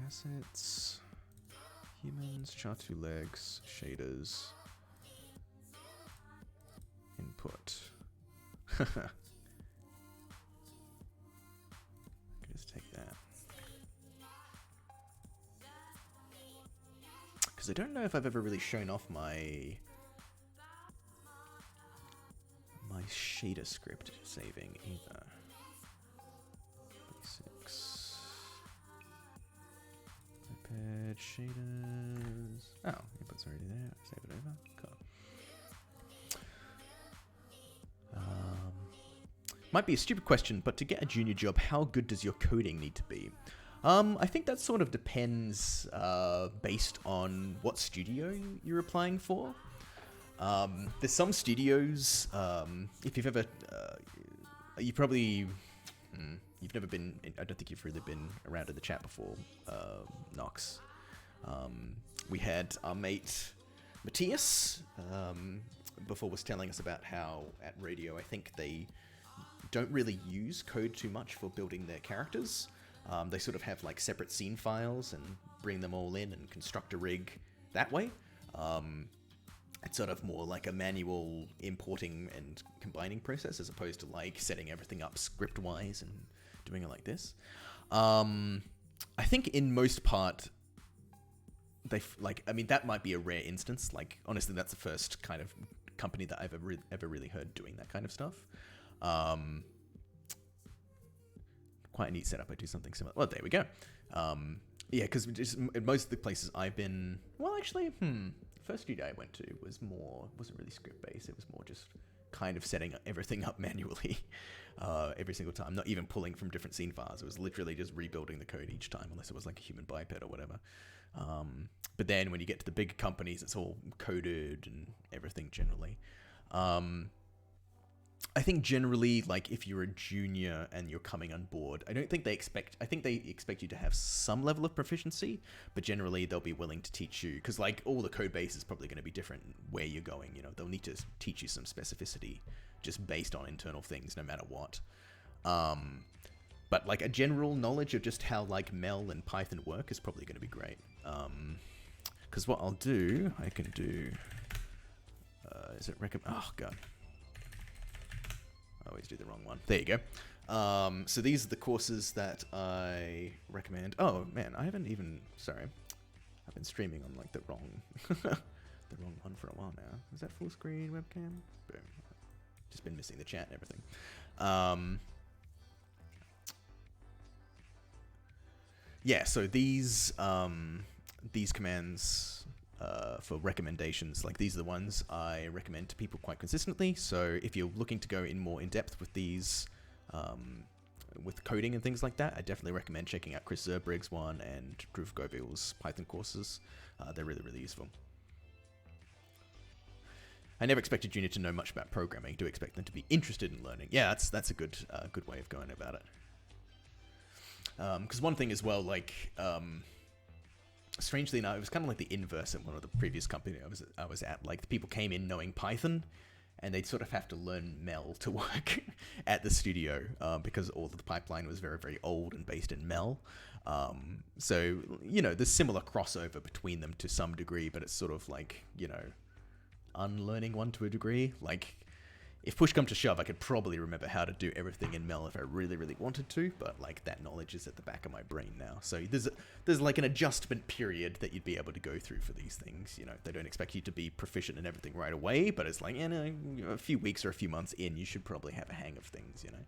Assets, humans, chart 2 legs, shaders, input. I can just take that. Because I don't know if I've ever really shown off my shader script saving either. Basics. Prepared shaders. Oh, input's already there. Save it over. Cool. Might be a stupid question, but to get a junior job, how good does your coding need to be? I think that sort of depends based on what studio you're applying for. There's some studios, if you've ever you probably you've never been. I don't think you've really been around in the chat before, Nox. We had our mate Matthias before was telling us about how at radio I think they don't really use code too much for building their characters. They sort of have like separate scene files and bring them all in and construct a rig that way. It's sort of more like a manual importing and combining process as opposed to like setting everything up script-wise and doing it like this. I think in most part, I mean, that might be a rare instance. Like, honestly, that's the first kind of company that I've ever really heard doing that kind of stuff. Quite a neat setup. I do something similar. Well, there we go. Yeah, because in most of the places I've been, well, actually, first studio I went to wasn't really script based. It was more just kind of setting everything up manually every single time. Not even pulling from different scene files. It was literally just rebuilding the code each time, unless it was like a human biped or whatever. But then when you get to the bigger companies, it's all coded and everything generally. I think generally, like, if you're a junior and you're coming on board, I think they expect you to have some level of proficiency, but generally they'll be willing to teach you, because, like, all the code base is probably going to be different where you're going, you know. They'll need to teach you some specificity just based on internal things, no matter what. But, like, a general knowledge of just how, like, Mel and Python work is probably going to be great. Because what I'll do, I can do... is it recommend... Oh, God. I always do the wrong one. There you go. So these are the courses that I recommend. Oh, man, I haven't even... Sorry. I've been streaming on, like, the wrong... the wrong one for a while now. Is that full screen webcam? Boom. Just been missing the chat and everything. Yeah, so these commands for recommendations, like, these are the ones I recommend to people quite consistently. So if you're looking to go in more in depth with these, with coding and things like that, I definitely recommend checking out Chris Zerbrig's one and Drew Gobil's Python courses. They're really, really useful. I never expected Junior to know much about programming. I do expect them to be interested in learning. Yeah, that's a good way of going about it. Because one thing as well, like, strangely enough, it was kind of like the inverse at one of the previous companies I was at. Like, the people came in knowing Python, and they'd sort of have to learn Mel to work at the studio, because all of the pipeline was very, very old and based in Mel. So, you know, there's similar crossover between them to some degree, but it's sort of like, you know, unlearning one to a degree. Like, if push come to shove, I could probably remember how to do everything in Mel if I really, really wanted to, but, like, that knowledge is at the back of my brain now. So there's like an adjustment period that you'd be able to go through for these things. You know, they don't expect you to be proficient in everything right away, but it's like, you know, a few weeks or a few months in, you should probably have a hang of things, you know.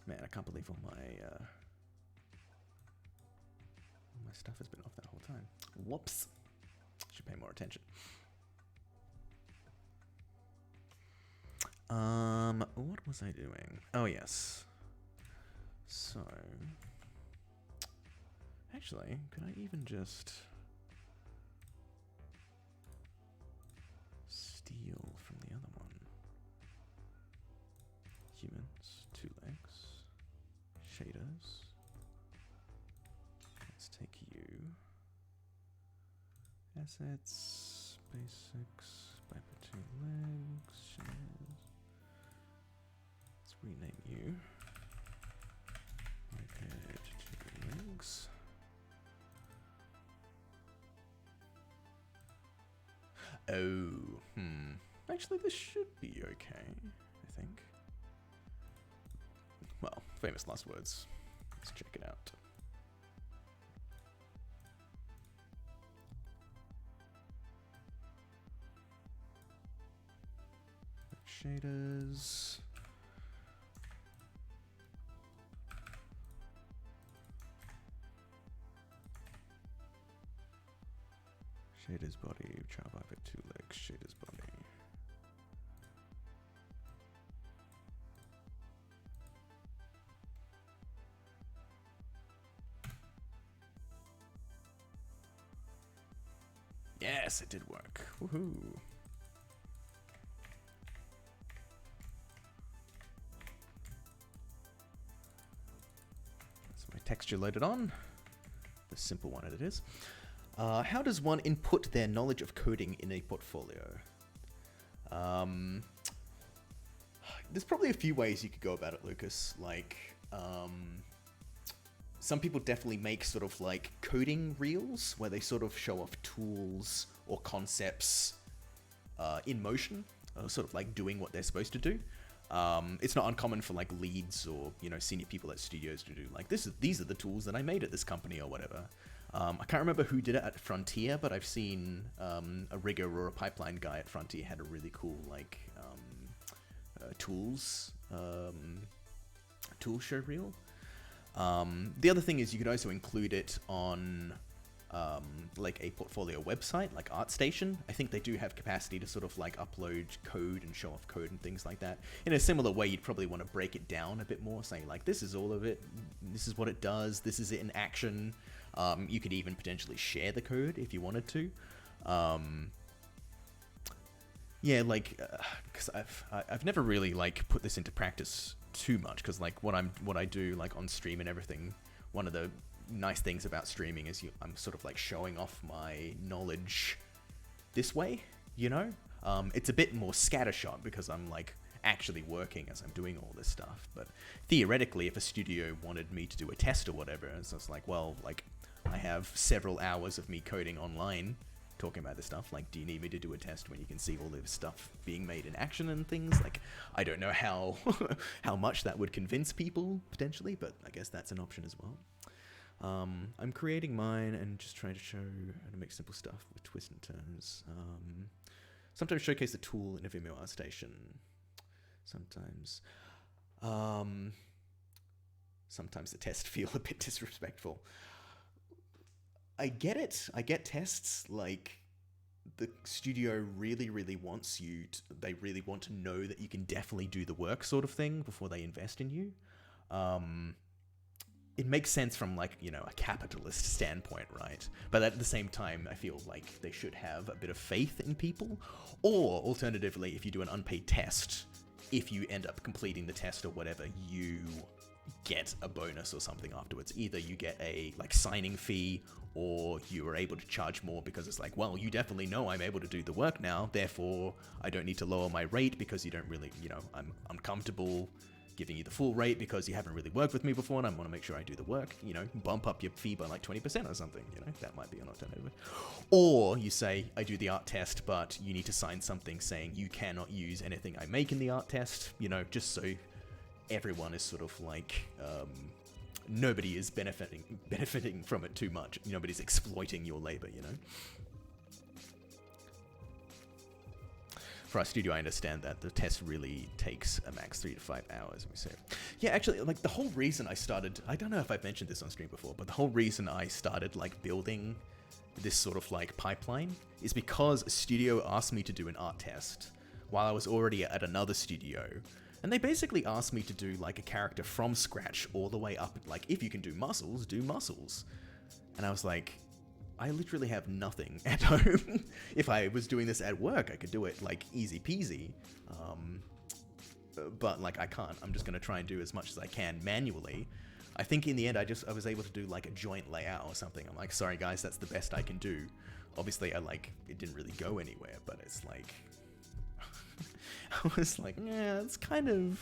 Man, I can't believe all my stuff has been off that whole time. Whoops. Should pay more attention. What was I doing? Oh, yes. So, actually, could I even just steal from the other one? Humans, 2 legs, shaders. Let's take you. Assets, basics, biped 2 legs, shaders. Let's rename you. Biped 2 legs. Oh, actually, this should be okay, I think. Well, famous last words. Let's check it out. Shaders. Shaders body, child biped 2 legs, shaders body. Yes, it did work. Woohoo. So my texture loaded on. The simple one it is. How does one input their knowledge of coding in a portfolio? There's probably a few ways you could go about it, Lucas. Like, some people definitely make sort of like coding reels where they sort of show off tools or concepts in motion, sort of like doing what they're supposed to do. It's not uncommon for like leads or, you know, senior people at studios to do like, these are the tools that I made at this company or whatever. I can't remember who did it at Frontier, but I've seen a rigger or a pipeline guy at Frontier had a really cool like tools show reel. The other thing is you could also include it on like a portfolio website like ArtStation. I think they do have capacity to sort of like upload code and show off code and things like that. In a similar way, you'd probably want to break it down a bit more, saying like, this is all of it, this is what it does, this is it in action. You could even potentially share the code if you wanted to. Yeah, like, because I've never really like put this into practice too much, because like what I do like on stream and everything, one of the nice things about streaming is I'm sort of like showing off my knowledge this way, you know. It's a bit more scattershot because I'm like actually working as I'm doing all this stuff. But theoretically, if a studio wanted me to do a test or whatever, it's just like, well, like I have several hours of me coding online talking about this stuff. Like, do you need me to do a test when you can see all this stuff being made in action and things? Like, I don't know how how much that would convince people potentially, but I guess that's an option as well. I'm creating mine and just trying to show how to make simple stuff with twists and turns. Sometimes showcase the tool in a Vimeo ArtStation. Sometimes the tests feel a bit disrespectful. I get it. I get tests. Like, the studio really, really wants you to, they really want to know that you can definitely do the work sort of thing before they invest in you. It makes sense from, like, you know, a capitalist standpoint, right? But at the same time, I feel like they should have a bit of faith in people. Or, alternatively, if you do an unpaid test, if you end up completing the test or whatever, you get a bonus or something afterwards. Either you get a, like, signing fee, or you are able to charge more because it's like, well, you definitely know I'm able to do the work now, therefore I don't need to lower my rate because you don't really, you know, I'm comfortable giving you the full rate because you haven't really worked with me before and I want to make sure I do the work, you know, bump up your fee by like 20% or something, you know, that might be an alternative. Or you say, I do the art test, but you need to sign something saying you cannot use anything I make in the art test, you know, just so everyone is sort of like, nobody is benefiting from it too much. Nobody's exploiting your labor, you know? For our studio, I understand that the test really takes a max 3 to 5 hours, we say. Yeah, actually, like, the whole reason I started, I don't know if I've mentioned this on stream before, but the whole reason I started, like, building this sort of, like, pipeline is because a studio asked me to do an art test while I was already at another studio. And they basically asked me to do, like, a character from scratch all the way up. Like, if you can do muscles, do muscles. And I was like, I literally have nothing at home. If I was doing this at work, I could do it, like, easy peasy. But, like, I can't. I'm just going to try and do as much as I can manually. I think in the end, I was able to do, like, a joint layout or something. I'm like, sorry, guys, that's the best I can do. Obviously, it didn't really go anywhere, but it's like... I was like, yeah, it's kind of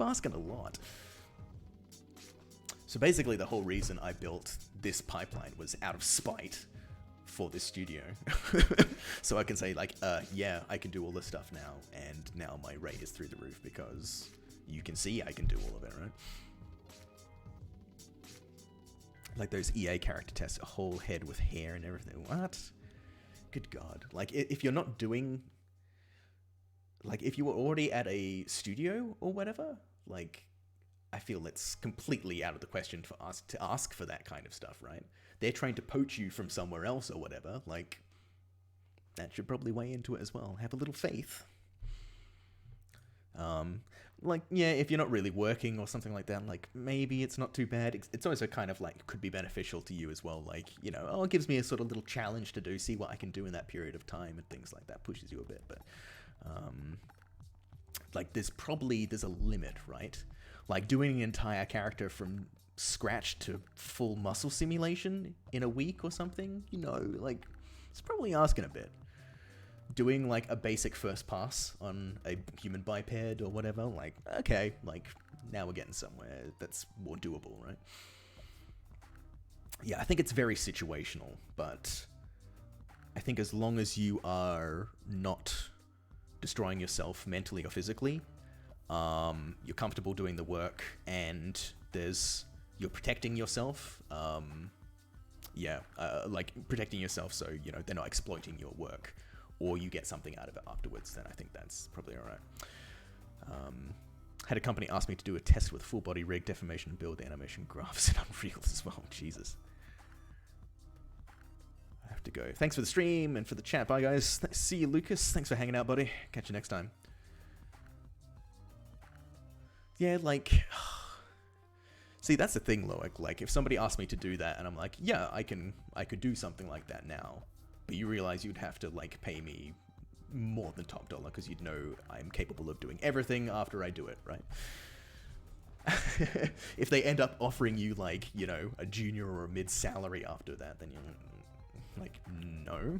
asking a lot. So basically the whole reason I built this pipeline was out of spite for this studio. So I can say like, yeah, I can do all this stuff now, and now my rate is through the roof because you can see I can do all of it, right? Like those EA character tests, a whole head with hair and everything. What? Good God. Like, if you're not doing... Like, if you were already at a studio or whatever, like, I feel it's completely out of the question for us to ask for that kind of stuff, right? They're trying to poach you from somewhere else or whatever. Like, that should probably weigh into it as well. Have a little faith. like, yeah, if you're not really working or something like that, like, maybe it's not too bad. It's also kind of like, could be beneficial to you as well. Like, you know, oh, it gives me a sort of little challenge to do, see what I can do in that period of time and things like that, pushes you a bit. But, like, there's a limit, right? Like, doing an entire character from scratch to full muscle simulation in a week or something, you know, like, it's probably asking a bit. Doing, like, a basic first pass on a human biped or whatever, like, okay, like, now we're getting somewhere that's more doable, right? Yeah, I think it's very situational, but I think as long as you are not destroying yourself mentally or physically, you're comfortable doing the work, and you're protecting yourself, like, protecting yourself so, you know, they're not exploiting your work, or you get something out of it afterwards, then I think that's probably alright. Had a company ask me to do a test with full body rig, deformation, build, animation, graphs, and Unreal as well. Jesus. I have to go. Thanks for the stream and for the chat. Bye, guys. See you, Lucas. Thanks for hanging out, buddy. Catch you next time. Yeah, like... See, that's the thing, Loic. Like, if somebody asked me to do that, and I'm like, yeah, I could do something like that now, but you realize you'd have to, like, pay me more than top dollar, because you'd know I'm capable of doing everything after I do it, right? If they end up offering you, like, you know, a junior or a mid salary after that, then you're like, no.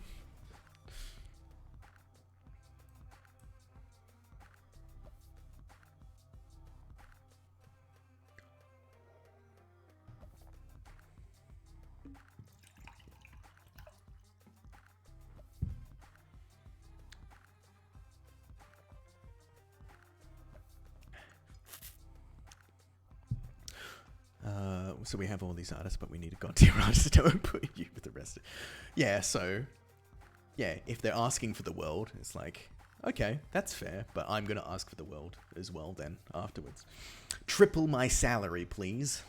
So we have all these artists, but we need a god tier artist to put you with the rest. Yeah, so, yeah, if they're asking for the world, it's like, okay, that's fair, but I'm going to ask for the world as well then, afterwards. Triple my salary, please.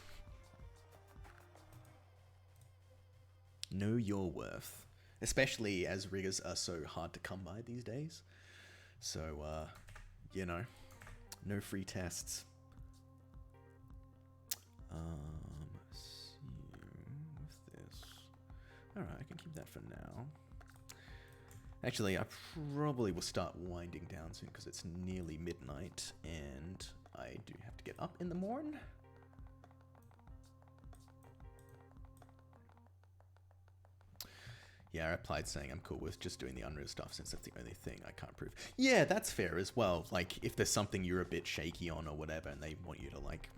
Know your worth. Especially as riggers are so hard to come by these days. So, you know, no free tests. Alright, I can keep that for now. Actually, I probably will start winding down soon because it's nearly midnight and I do have to get up in the morning. Yeah, I replied saying I'm cool with just doing the Unreal stuff since that's the only thing I can't prove. Yeah, that's fair as well. Like, if there's something you're a bit shaky on or whatever and they want you to, like,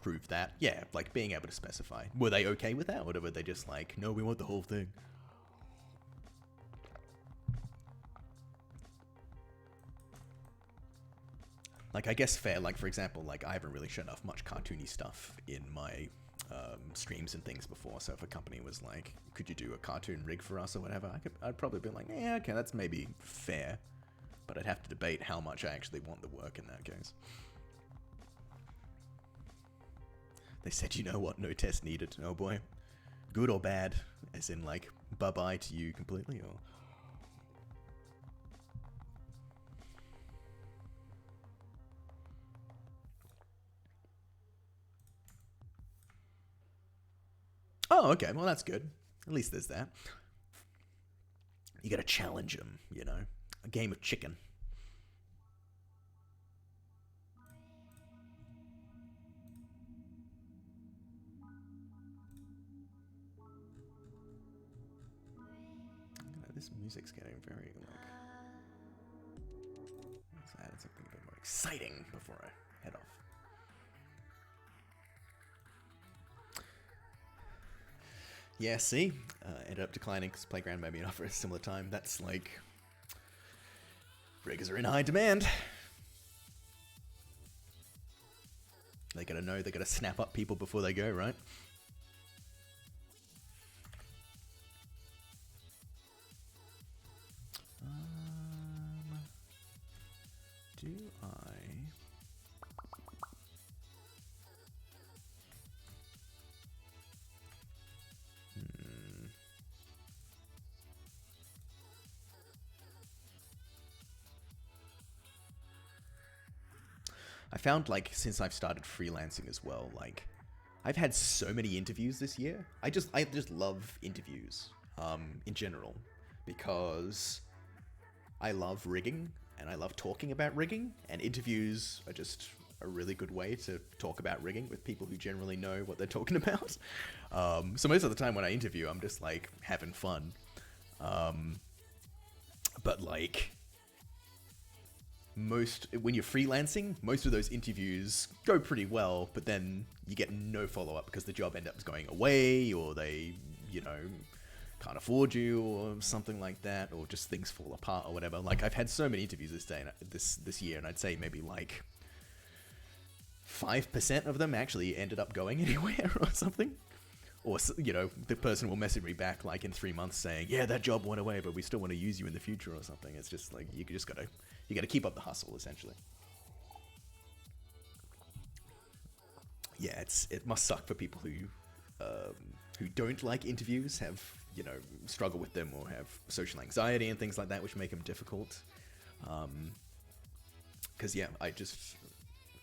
prove that, yeah, like being able to specify. Were they okay with that, or were they just like, no, we want the whole thing? Like, I guess fair, like, for example, like, I haven't really shown off much cartoony stuff in my streams and things before, so if a company was like, could you do a cartoon rig for us or whatever, I'd probably be like, yeah, okay, that's maybe fair, but I'd have to debate how much I actually want the work in that case. They said, you know what, no test needed. Oh boy. Good or bad? As in, like, bye-bye to you completely, or... Oh, okay, well that's good. At least there's that. You gotta challenge them, you know? A game of chicken. This music's getting very, like... Let's add something a bit more exciting before I head off. Yeah, see? Ended up declining because Playground made me an offer at a similar time. That's like... Riggers are in high demand. They gotta know, they gotta snap up people before they go, right? Do I... I found, like, since I've started freelancing as well, like, I've had so many interviews this year. I just love interviews, in general, because I love rigging, and I love talking about rigging, and interviews are just a really good way to talk about rigging with people who generally know what they're talking about. So most of the time when I interview, I'm just, like, having fun. But, like, when you're freelancing, most of those interviews go pretty well, but then you get no follow-up because the job ends up going away, or they, you know, can't afford you, or something like that, or just things fall apart or whatever. Like, I've had so many interviews this year, and I'd say maybe like 5% of them actually ended up going anywhere or something. Or, you know, the person will message me back like in 3 months saying, yeah, that job went away, but we still want to use you in the future or something. It's just like, you gotta keep up the hustle, essentially. Yeah, it must suck for people who don't like interviews, have, you know, struggle with them, or have social anxiety and things like that, which make them difficult. Because, yeah,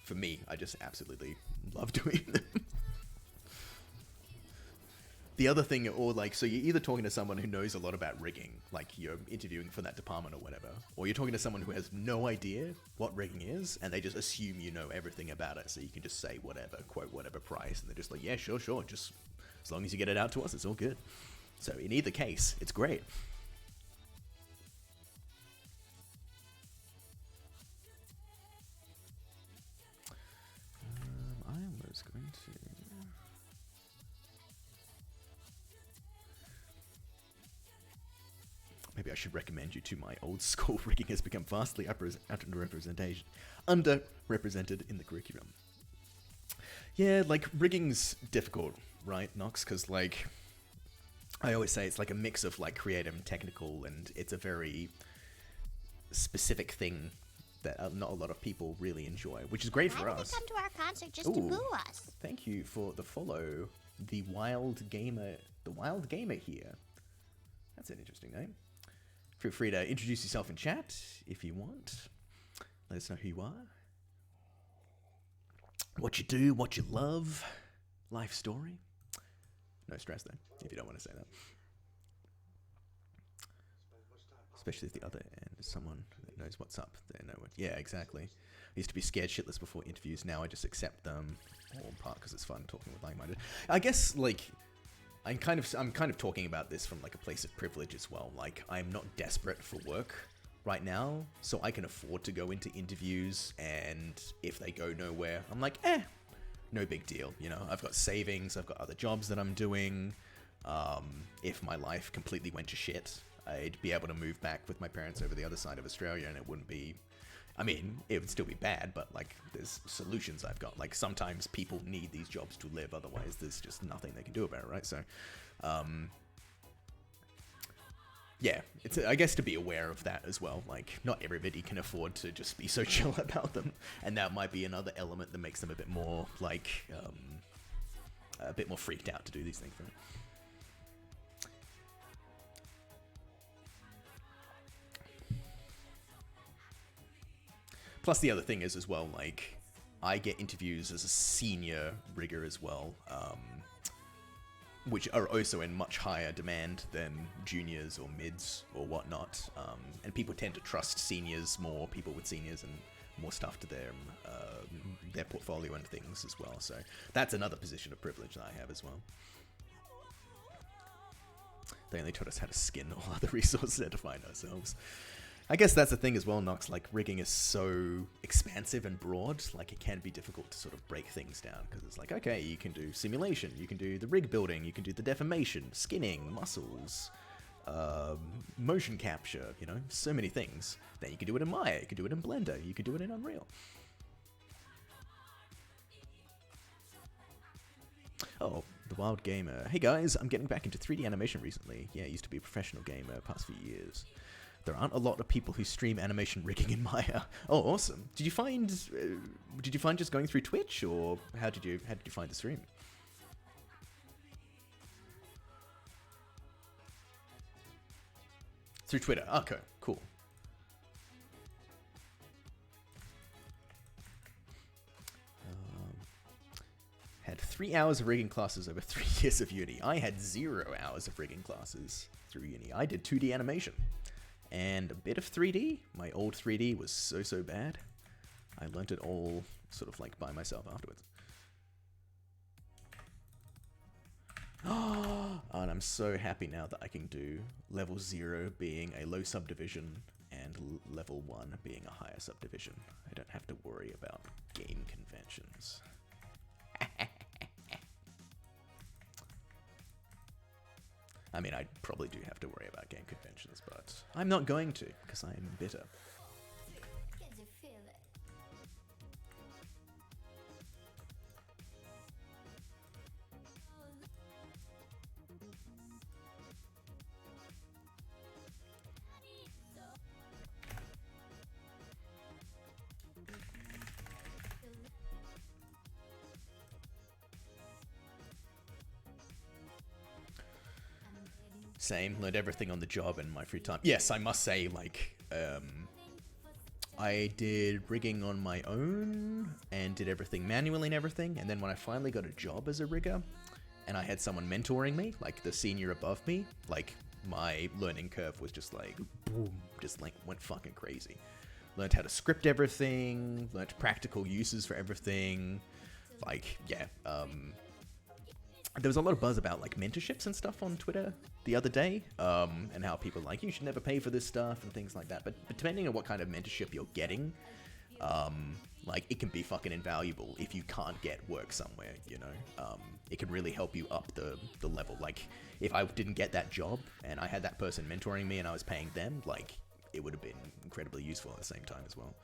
for me, I just absolutely love doing them. The other thing, or like, so you're either talking to someone who knows a lot about rigging, like you're interviewing for that department or whatever, or you're talking to someone who has no idea what rigging is, and they just assume you know everything about it, so you can just say whatever, quote whatever price, and they're just like, yeah, sure, just as long as you get it out to us, it's all good. So in either case, it's great. I was going to... Maybe I should recommend you to my old school. Rigging has become vastly underrepresented in the curriculum. Yeah, like, rigging's difficult, right, Nox? Because, like, I always say it's like a mix of, like, creative and technical, and it's a very specific thing that not a lot of people really enjoy, which is great for us.
Why would they come to our concert just to boo us?
Thank you for the follow. The Wild Gamer here. That's an interesting name. Feel free to introduce yourself in chat if you want. Let us know who you are, what you do, what you love, life story. No stress though, if you don't want to say that. Especially if the other end is someone that knows what's up. They know what. Yeah, exactly. I used to be scared shitless before interviews. Now I just accept them, all in part because it's fun talking with like-minded. I guess, like, I'm kind of talking about this from like a place of privilege as well. Like, I'm not desperate for work right now, so I can afford to go into interviews, and if they go nowhere, I'm like, no big deal. You know, I've got savings, I've got other jobs that I'm doing. If my life completely went to shit, I'd be able to move back with my parents over the other side of Australia, and it wouldn't be... I mean, it would still be bad, but, like, there's solutions I've got. Like, sometimes people need these jobs to live, otherwise there's just nothing they can do about it, right? So, yeah, it's, I guess, to be aware of that as well. Like, not everybody can afford to just be so chill about them, and that might be another element that makes them a bit more, like, a bit more freaked out to do these things, right? Plus, the other thing is as well, like, I get interviews as a senior rigger as well, which are also in much higher demand than juniors or mids or whatnot. And people tend to trust seniors more, people with seniors and more stuff to their portfolio and things as well. So that's another position of privilege that I have as well. They only taught us how to skin all other resources to find ourselves. I guess that's the thing as well, Nox, like, rigging is so expansive and broad, like, it can be difficult to sort of break things down, because it's like, okay, you can do simulation, you can do the rig building, you can do the deformation, skinning, muscles, motion capture, you know, so many things. Then you can do it in Maya, you can do it in Blender, you can do it in Unreal. Oh, the Wild Gamer. Hey guys, I'm getting back into 3D animation recently. Yeah, I used to be a professional gamer past few years. There aren't a lot of people who stream animation rigging in Maya. Oh, awesome! Did you find just going through Twitch, or how did you find the stream? Through Twitter. Okay, cool. 3 hours of rigging classes over 3 years of uni. I had 0 hours of rigging classes through uni. I did 2D animation and a bit of 3D. My old 3D was so bad. I learnt it all sort of like by myself afterwards. And I'm so happy now that I can do level 0 being a low subdivision and level 1 being a higher subdivision. I don't have to worry about game conventions. I mean, I probably do have to worry about game conventions, but I'm not going to, because I'm bitter. Same, learned everything on the job in my free time. Yes, I must say, like, I did rigging on my own and did everything manually and everything. And then when I finally got a job as a rigger and I had someone mentoring me, like the senior above me, like my learning curve was just like, boom, just like went fucking crazy. Learned how to script everything, learned practical uses for everything. Like, yeah, there was a lot of buzz about like mentorships and stuff on Twitter the other day, and how people are like, you should never pay for this stuff and things like that. But depending on what kind of mentorship you're getting, like it can be fucking invaluable if you can't get work somewhere, you know. It can really help you up the level. Like if I didn't get that job and I had that person mentoring me and I was paying them, like it would have been incredibly useful at the same time as well.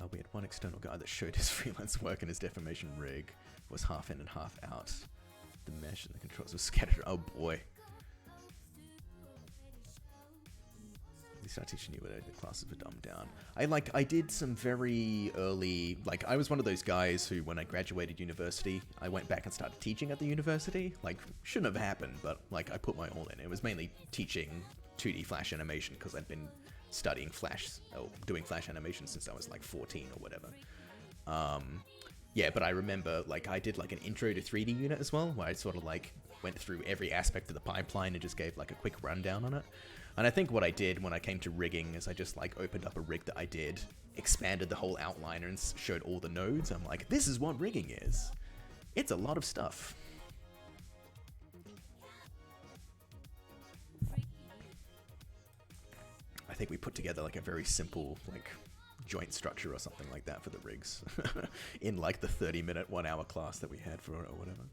We had one external guy that showed his freelance work and his deformation rig was half in and half out. The mesh and the controls were scattered. Oh boy. They start teaching you where the classes were dumbed down. I did some very early, like I was one of those guys who when I graduated university, I went back and started teaching at the university. Like shouldn't have happened, but like I put my all in. It was mainly teaching 2D Flash animation because I'd been studying Flash, or doing Flash animation since I was like 14 or whatever. Yeah, but I remember like I did like an intro to 3D unit as well, where I sort of like went through every aspect of the pipeline and just gave like a quick rundown on it. And I think what I did when I came to rigging is I just like opened up a rig that I did, expanded the whole outliner and showed all the nodes. I'm like, this is what rigging is. It's a lot of stuff. I think we put together like a very simple like joint structure or something like that for the rigs in like the 30-minute 1 hour class that we had for it or whatever.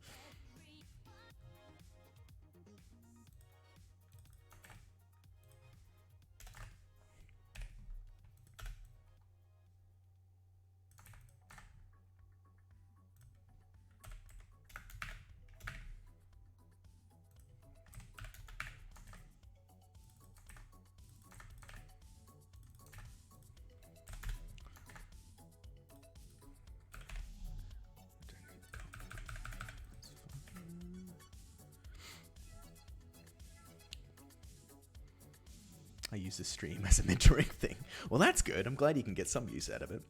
I use this stream as a mentoring thing. Well, that's good. I'm glad you can get some use out of it.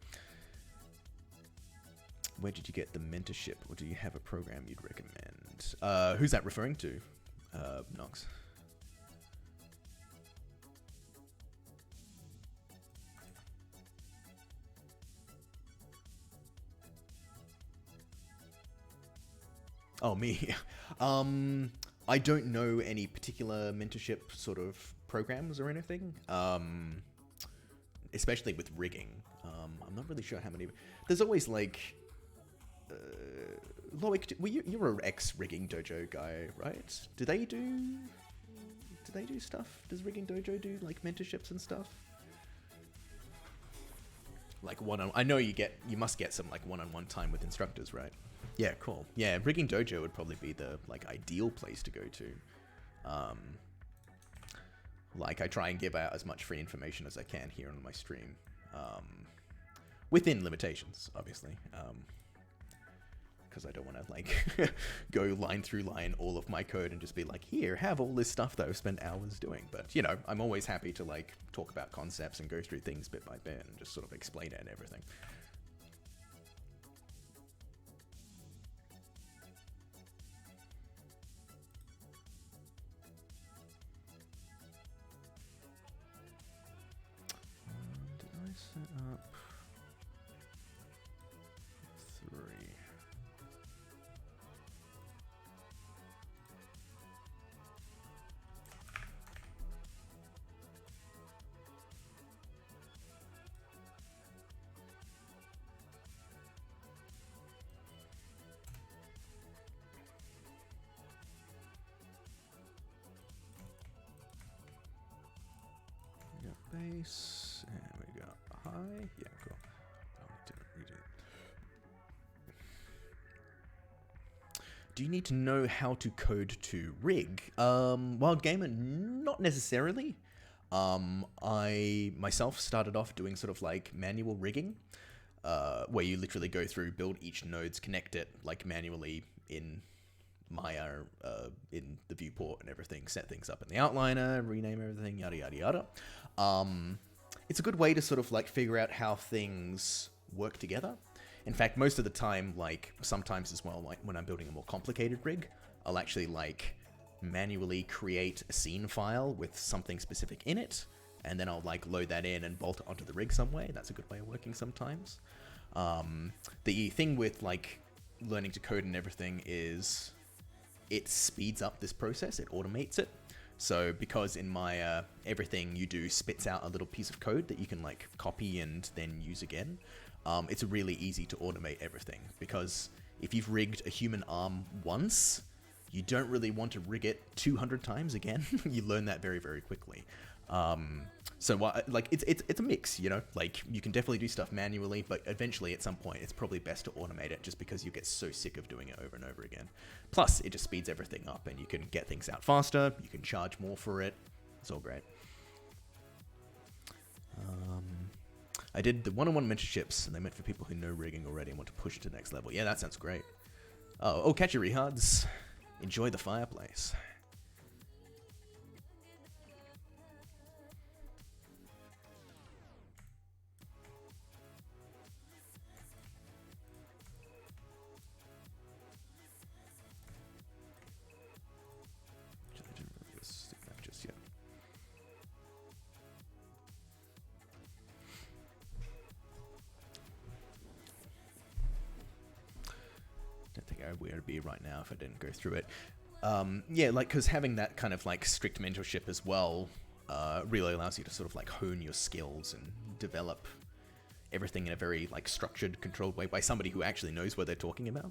Where did you get the mentorship, or do you have a program you'd recommend? Who's that referring to, Nox? Oh, me. I don't know any particular mentorship sort of programs or anything, especially with rigging. I'm not really sure how many. There's always like, Loic, you're an ex-rigging dojo guy, right? Do they do stuff? Does rigging dojo do like mentorships and stuff? Like I know you must get some like one-on-one time with instructors, right? Yeah, cool. Yeah, rigging dojo would probably be the like ideal place to go to. Like I try and give out as much free information as I can here on my stream, within limitations, obviously. because I don't want to like go line through line all of my code and just be like, here, have all this stuff that I've spent hours doing. But, you know, I'm always happy to like talk about concepts and go through things bit by bit and just sort of explain it and everything. Did I set up 3? We got base, and we got high. Yeah, cool. I'll need to redo it. Do you need to know how to code to rig? Well, gamer, not necessarily. I myself started off doing sort of like manual rigging, where you literally go through, build each nodes, connect it like manually in Maya, in the viewport and everything, set things up in the outliner, rename everything, yada yada yada. It's a good way to sort of like figure out how things work together. In fact, most of the time, like sometimes as well, like when I'm building a more complicated rig, I'll actually like manually create a scene file with something specific in it, and then I'll like load that in and bolt it onto the rig some way. That's a good way of working sometimes. The thing with like learning to code and everything is it speeds up this process, it automates it. So because in Maya, everything you do spits out a little piece of code that you can like copy and then use again, it's really easy to automate everything, because if you've rigged a human arm once, you don't really want to rig it 200 times again. You learn that very, very quickly. So like it's a mix, you know, like you can definitely do stuff manually, but eventually at some point it's probably best to automate it, just because you get so sick of doing it over and over again. Plus it just speeds everything up and you can get things out faster, you can charge more for it. It's all great. I did the one-on-one mentorships, and they meant for people who know rigging already and want to push it to the next level. Yeah, that sounds great. Oh, catch your rehards. Enjoy the fireplace. I didn't really stick that just yet. Don't think I would be right now if I didn't go through it. Yeah, like, because having that kind of like strict mentorship as well really allows you to sort of like hone your skills and develop everything in a very like structured, controlled way by somebody who actually knows what they're talking about.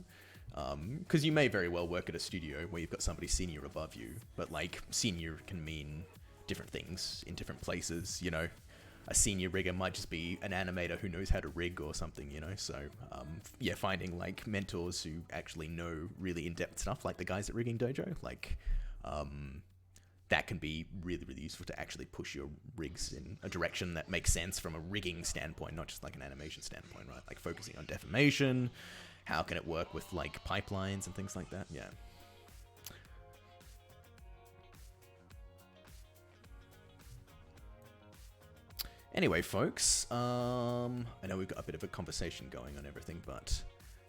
Because you may very well work at a studio where you've got somebody senior above you, but like senior can mean different things in different places, you know. A senior rigger might just be an animator who knows how to rig or something, you know. So yeah, finding like mentors who actually know really in-depth stuff, like the guys at Rigging Dojo, like that can be really, really useful to actually push your rigs in a direction that makes sense from a rigging standpoint, not just like an animation standpoint, right? Like focusing on deformation, how can it work with like pipelines and things like that. Yeah. Anyway, folks, I know we've got a bit of a conversation going on everything, but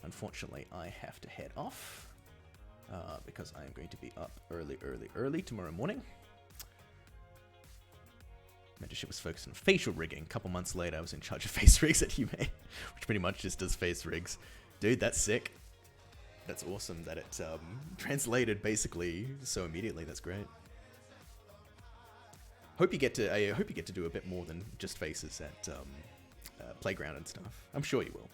unfortunately I have to head off because I am going to be up early tomorrow morning. Mentorship was focused on facial rigging. A couple months later, I was in charge of face rigs at Hume, which pretty much just does face rigs. Dude, that's sick. That's awesome that it translated basically so immediately. That's great. I hope you get to do a bit more than just faces at Playground and stuff. I'm sure you will.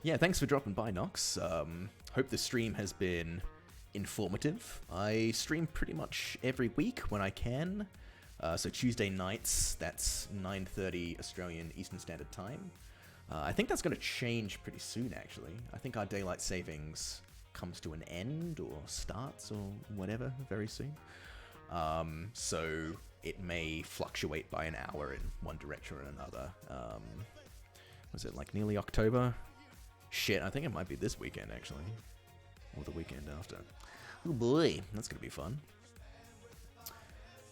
Yeah, thanks for dropping by, Nox. Hope the stream has been informative. I stream pretty much every week when I can. So Tuesday nights, that's 9:30 Australian Eastern Standard Time. I think that's going to change pretty soon, actually. I think our daylight savings comes to an end or starts or whatever very soon. So it may fluctuate by an hour in one direction or another. Was it like nearly October? Shit, I think it might be this weekend, actually. Or the weekend after. Oh boy, that's going to be fun.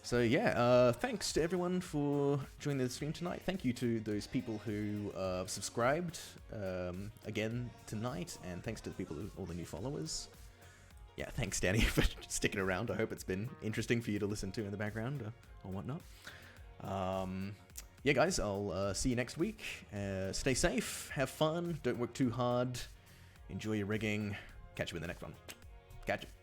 So yeah, thanks to everyone for joining the stream tonight. Thank you to those people who subscribed again tonight, and thanks to the people, all the new followers. Yeah, thanks Danny for sticking around. I hope it's been interesting for you to listen to in the background or whatnot. Yeah guys, I'll see you next week. Stay safe, have fun, don't work too hard, enjoy your rigging. Catch you in the next one. Catch you.